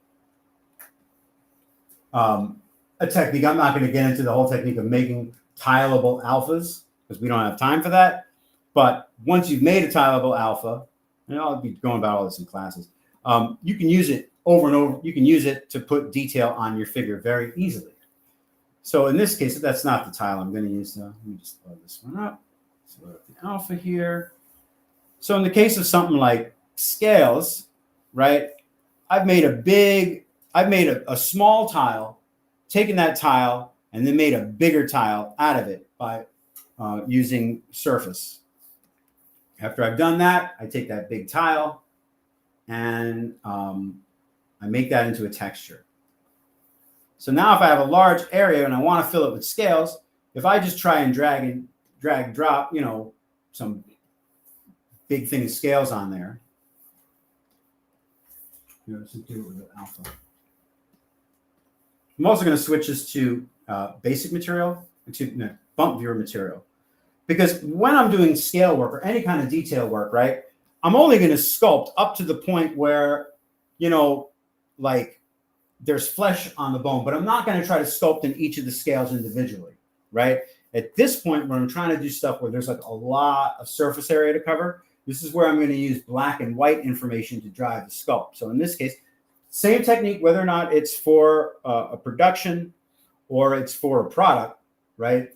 a technique. I'm not going to get into the whole technique of making tileable alphas because we don't have time for that. But once you've made a tileable alpha, and I'll be going about all this in classes, you can use it over and over. You can use it to put detail on your figure very easily. So in this case, that's not the tile I'm going to use. Let me just load this one up. So load up the alpha here. So in the case of something like scales, right? I've made a small tile, taken that tile, and then made a bigger tile out of it by using surface. After I've done that, I take that big tile and I make that into a texture. So now if I have a large area and I want to fill it with scales, if I just try and drag, drop, you know, some big thing of scales on there. Let's do it with the alpha. I'm also going to switch this to basic material, bump viewer material. Because when I'm doing scale work or any kind of detail work, right, I'm only going to sculpt up to the point where, you know, like there's flesh on the bone, but I'm not going to try to sculpt in each of the scales individually, right? At this point, when I'm trying to do stuff where there's like a lot of surface area to cover, this is where I'm going to use black and white information to drive the sculpt. So in this case, same technique, whether or not it's for a production or it's for a product, right?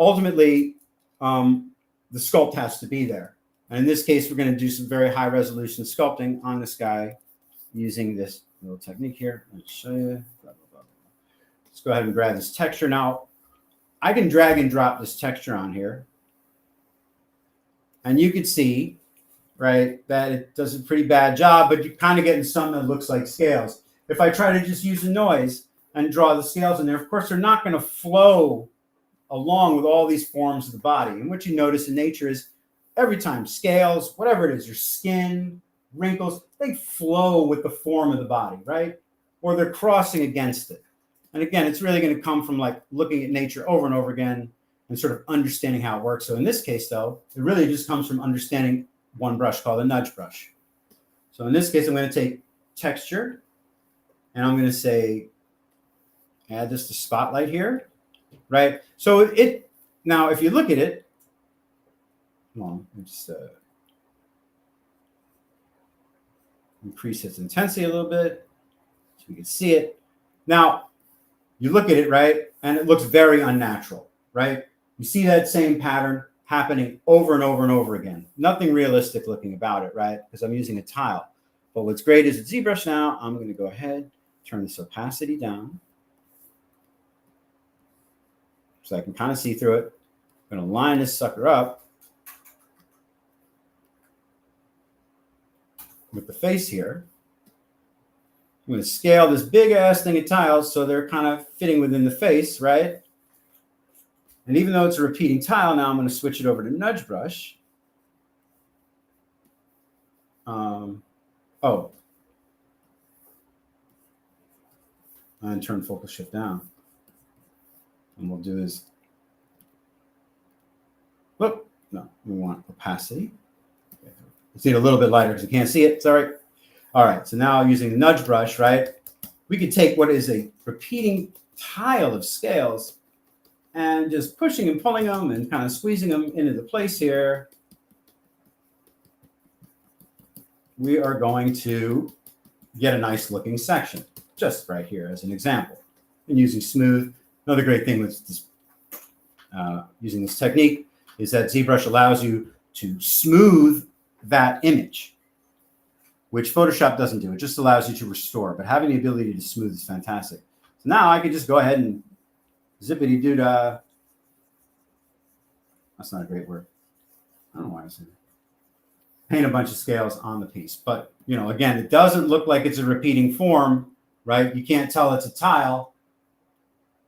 Ultimately, the sculpt has to be there. And in this case, we're going to do some very high resolution sculpting on this guy using this little technique here. Let's show you. Let's go ahead and grab this texture. Now, I can drag and drop this texture on here. And you can see, right, that it does a pretty bad job, but you're kind of getting some that looks like scales. If I try to just use a noise and draw the scales in there, of course, they're not going to flow along with all these forms of the body. And what you notice in nature is every time scales, whatever it is, your skin, wrinkles, they flow with the form of the body, right? Or they're crossing against it. And again, it's really going to come from like looking at nature over and over again and sort of understanding how it works. So in this case, though, it really just comes from understanding one brush called a nudge brush. So in this case, I'm going to take texture and I'm going to say, add this to spotlight here, right? So it, now if you look at it, come on, increase its intensity a little bit so we can see it. Now, you look at it, right, and it looks very unnatural, right? You see that same pattern happening over and over and over again. Nothing realistic looking about it, right? Because I'm using a tile. But what's great is with ZBrush now, I'm going to go ahead, turn this opacity down so I can kind of see through it. I'm going to line this sucker up with the face here. I'm going to scale this big ass thing of tiles so they're kind of fitting within the face, right? And even though it's a repeating tile, now I'm going to switch it over to nudge brush. And turn focal shift down. And we'll do is, whoop, no, we want opacity. Let's need a little bit lighter because you can't see it, sorry. All right, so now using the nudge brush, right? We could take what is a repeating tile of scales and just pushing and pulling them and kind of squeezing them into the place here. We are going to get a nice looking section, just right here as an example. And using smooth, another great thing with this, using this technique is that ZBrush allows you to smooth that image, which Photoshop doesn't do. It just allows you to restore, but having the ability to smooth is fantastic. So now I could just go ahead and zippity-doo-dah. That's not a great word. I don't know why I said it. Paint a bunch of scales on the piece. But, you know, again, it doesn't look like it's a repeating form, right? You can't tell it's a tile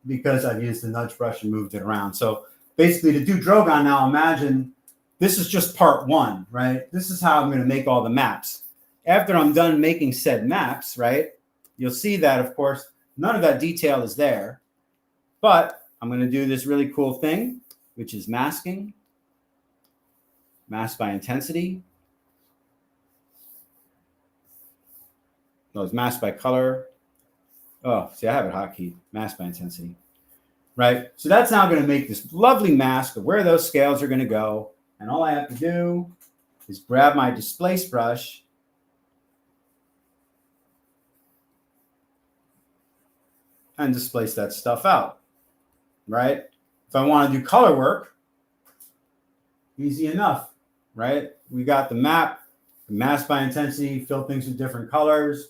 because I've used the nudge brush and moved it around. So basically to do Drogon now, imagine this is just part one, right? This is how I'm going to make all the maps. After I'm done making said maps, right, you'll see that, of course, none of that detail is there. But I'm going to do this really cool thing, which is masking. Mask by intensity. No, it's mask by color. Oh, see, I have it hotkeyed. Mask by intensity. Right? So that's now going to make this lovely mask of where those scales are going to go. And all I have to do is grab my displace brush and displace that stuff out. Right? If I want to do color work, easy enough, right? We got the map, the mask by intensity, fill things with different colors.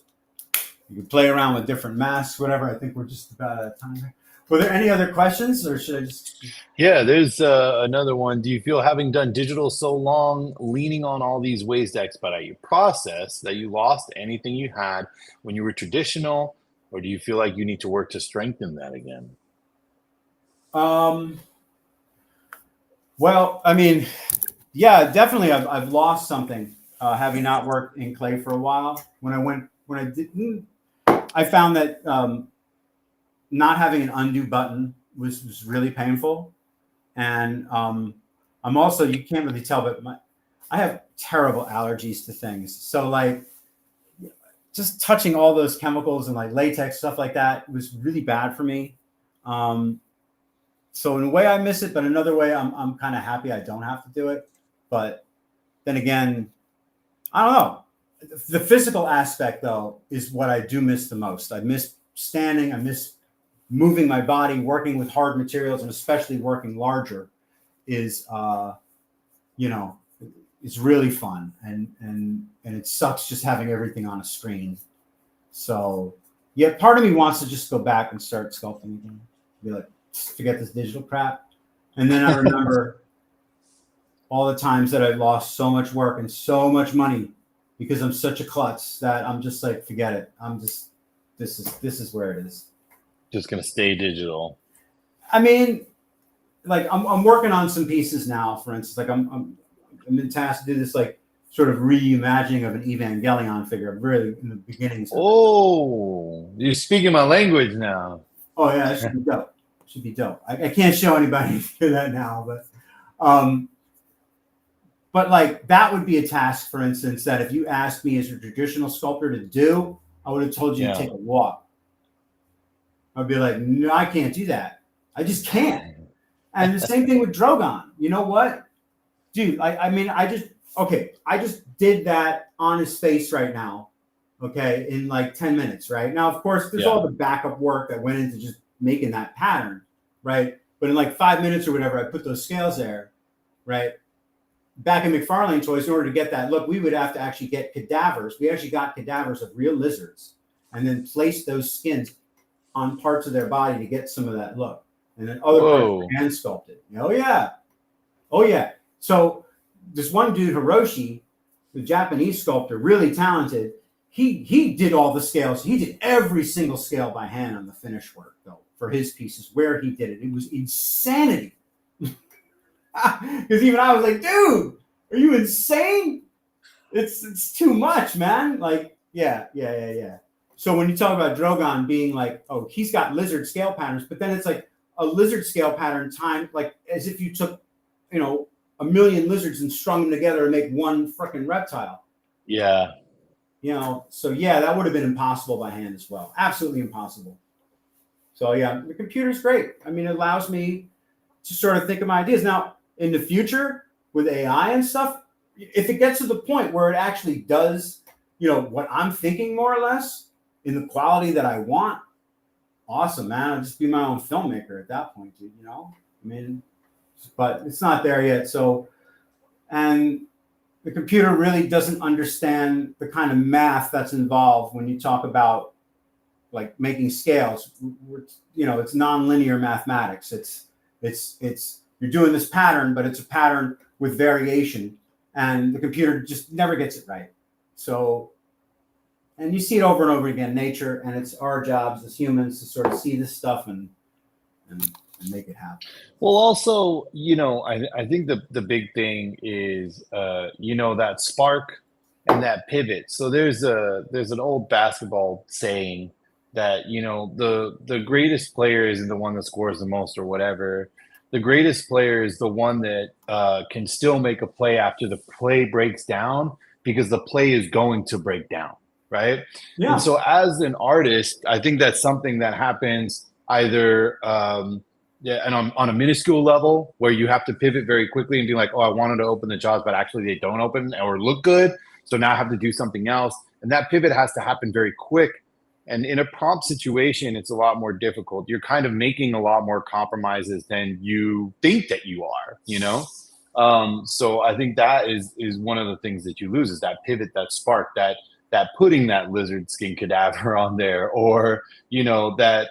You can play around with different masks, whatever. I think we're just about out of time here. Were there any other questions, or should I just? Yeah, there's another one. Do you feel, having done digital so long, leaning on all these ways to expedite your process, that you lost anything you had when you were traditional, or do you feel like you need to work to strengthen that again? Well, I mean, yeah, definitely. I've lost something having not worked in clay for a while. When I didn't, I found that not having an undo button was really painful. And I'm also, you can't really tell, but I have terrible allergies to things. So like just touching all those chemicals and like latex, stuff like that was really bad for me. So in a way I miss it, but another way I'm kind of happy I don't have to do it. But then again, I don't know. The physical aspect though is what I do miss the most. I miss standing. I miss moving my body, working with hard materials, and especially working larger is, you know, it's really fun. And it sucks just having everything on a screen. So yeah, part of me wants to just go back and start sculpting again. Be like, forget this digital crap. And then I remember all the times that I lost so much work and so much money because I'm such a klutz that I'm just like, forget it. I'm just, this is where it is. Just going to stay digital. I mean, like I'm working on some pieces now, for instance, like I'm been tasked to do this like sort of reimagining of an Evangelion figure. I'm really in the beginnings. Oh, you're speaking my language now. Oh yeah, that should be dope. Should be dope. I can't show anybody that now, but like that would be a task, for instance, that if you asked me as a traditional sculptor to do, I would have told you to take a walk. I'd be like, no, I can't do that. I just can't. And the same thing with Drogon. You know what? Dude, I mean, I just did that on his face right now. okay, in like 10 minutes, right? Now, of course, there's all the backup work that went into just making that pattern, right? But in like 5 minutes or whatever, I put those scales there, right? Back in McFarlane toys, in order to get that look, we would have to actually get cadavers. We actually got cadavers of real lizards and then place those skins on parts of their body to get some of that look. And then other parts were hand sculpted. Oh, yeah. Oh, yeah. So this one dude, Hiroshi, the Japanese sculptor, really talented, he did all the scales. He did every single scale by hand on the finished work, though, for his pieces, where he did it. It was insanity. Because even I was like, dude, are you insane? It's too much, man. Like, yeah. So when you talk about Drogon being like, oh, he's got lizard scale patterns, but then it's like a lizard scale pattern time, like as if you took, you know, 1 million lizards and strung them together and make one freaking reptile. Yeah. You know, so yeah, that would have been impossible by hand as well. Absolutely impossible. So yeah, the computer's great. I mean, it allows me to sort of think of my ideas. Now, in the future, with AI and stuff, if it gets to the point where it actually does, you know, what I'm thinking more or less in the quality that I want, awesome, man. I'll just be my own filmmaker at that point, dude, you know? I mean, but it's not there yet. So, and the computer really doesn't understand the kind of math that's involved when you talk about like making scales. You know, it's nonlinear mathematics. It's you're doing this pattern, but it's a pattern with variation, and the computer just never gets it right. So, and you see it over and over again, nature, and it's our jobs as humans to sort of see this stuff and make it happen. Well, also, you know, I think the big thing is, you know, that spark and that pivot. So there's an old basketball saying that, you know, the greatest player isn't the one that scores the most or whatever. The greatest player is the one that can still make a play after the play breaks down, because the play is going to break down, right? Yeah. And so as an artist, I think that's something that happens either and on a minuscule level where you have to pivot very quickly and be like, oh, I wanted to open the jaws, but actually they don't open or look good. So now I have to do something else. And that pivot has to happen very quick. And in a prompt situation, it's a lot more difficult. You're kind of making a lot more compromises than you think that you are, you know? So I think that is one of the things that you lose, is that pivot, that spark, that putting that lizard skin cadaver on there, or, you know, that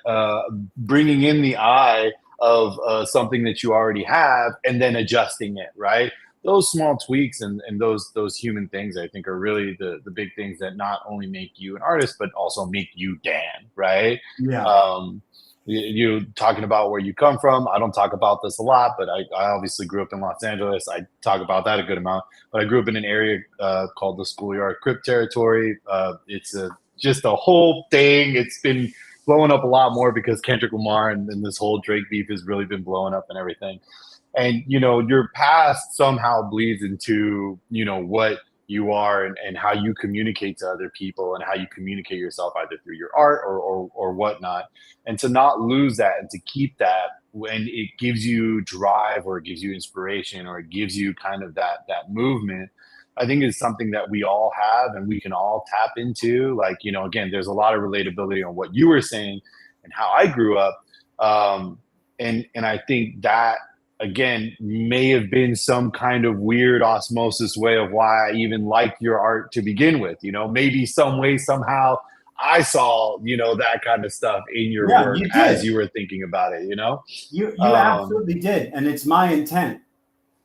bringing in the eye of something that you already have and then adjusting it, right? Those small tweaks and those human things, I think, are really the big things that not only make you an artist, but also make you Dan, right? Yeah. You talking about where you come from. I don't talk about this a lot, but I obviously grew up in Los Angeles. I talk about that a good amount, but I grew up in an area called the Schoolyard Crypt territory. It's just a whole thing. It's been blowing up a lot more because Kendrick Lamar and this whole Drake beef has really been blowing up and everything. And, you know, your past somehow bleeds into, you know, what you are and how you communicate to other people and how you communicate yourself, either through your art or whatnot. And to not lose that and to keep that when it gives you drive or it gives you inspiration or it gives you kind of that movement, I think is something that we all have and we can all tap into. Like, you know, again, there's a lot of relatability on what you were saying and how I grew up. And I think that, again, may have been some kind of weird osmosis way of why I even liked your art to begin with. You know, maybe some way, somehow I saw, you know, that kind of stuff in your work as you were thinking about it, you know? You absolutely did. And it's my intent.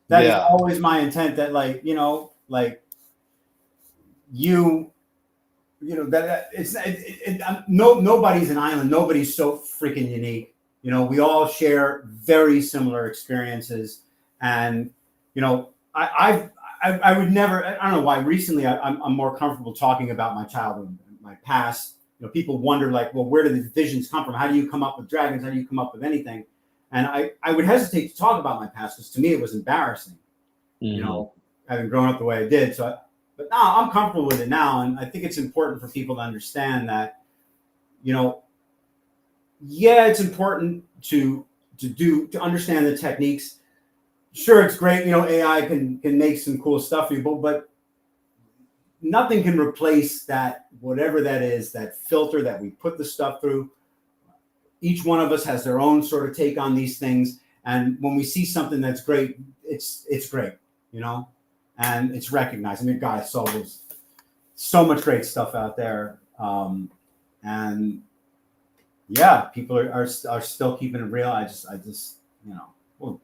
That is always my intent, that, like, you know, like you know, that it's nobody's an island. Nobody's so freaking unique. You know, we all share very similar experiences, and, you know, I would never. I don't know why. Recently, I'm more comfortable talking about my childhood, my past. You know, people wonder, like, well, where do these visions come from? How do you come up with dragons? How do you come up with anything? And I would hesitate to talk about my past because to me it was embarrassing. Mm-hmm. You know, having grown up the way I did. So, but now I'm comfortable with it now, and I think it's important for people to understand that, you know. Yeah, it's important to understand the techniques. Sure, it's great, you know, AI can make some cool stuff for you, but nothing can replace that, whatever that is, that filter that we put the stuff through. Each one of us has their own sort of take on these things. And when we see something that's great, it's great, you know, and it's recognized. I mean, God, I saw there's so much great stuff out there. And yeah, people are still keeping it real. I just, you know,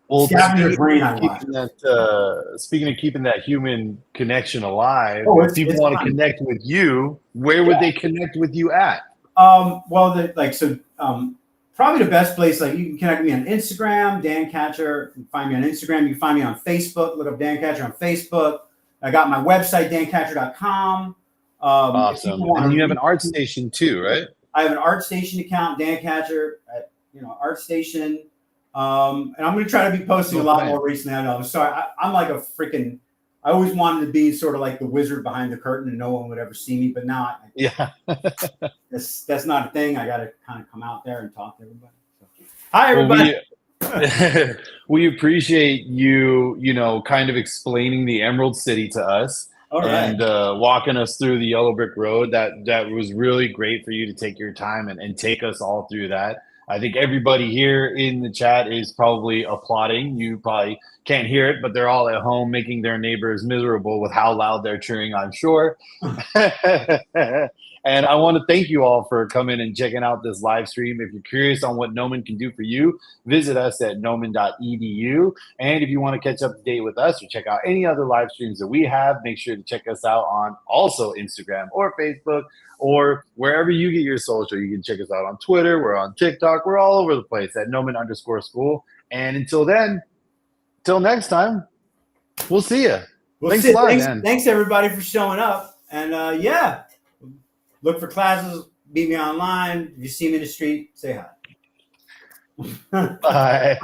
well, scavenger brain I watch. Speaking of keeping that human connection alive, Oh, if people want to connect with you, where would they connect with you at? Well, probably the best place, like you can connect me on Instagram, Dan Katcher. You can find me on Instagram. You can find me on Facebook. Look up Dan Katcher on Facebook. I got my website, dankatcher.com. Awesome. And you have an ArtStation too, right? I have an ArtStation account, Dan Katcher, at, you know, ArtStation. And I'm going to try to be posting a lot more recently. I know. I'm sorry. I'm like a freaking. I always wanted to be sort of like the wizard behind the curtain, and no one would ever see me. But now, that's not a thing. I got to kind of come out there and talk to everybody. So, hi, everybody. Well, we appreciate you, you know, kind of explaining the Emerald City to us. And walking us through the Yellow Brick Road. That was really great for you to take your time and take us all through that. I think everybody here in the chat is probably applauding. You probably can't hear it, but they're all at home making their neighbors miserable with how loud they're cheering, I'm sure. And I want to thank you all for coming and checking out this live stream. If you're curious on what Gnomon can do for you, visit us at gnomon.edu. And if you want to catch up to date with us or check out any other live streams that we have, make sure to check us out on also Instagram or Facebook or wherever you get your social. You can check us out on Twitter. We're on TikTok. We're all over the place at Gnomon_school. And until then, till next time, we'll see you. Thanks a lot, man. Thanks, everybody, for showing up. And yeah, look for classes. Meet me online. If you see me in the street, say hi. Bye.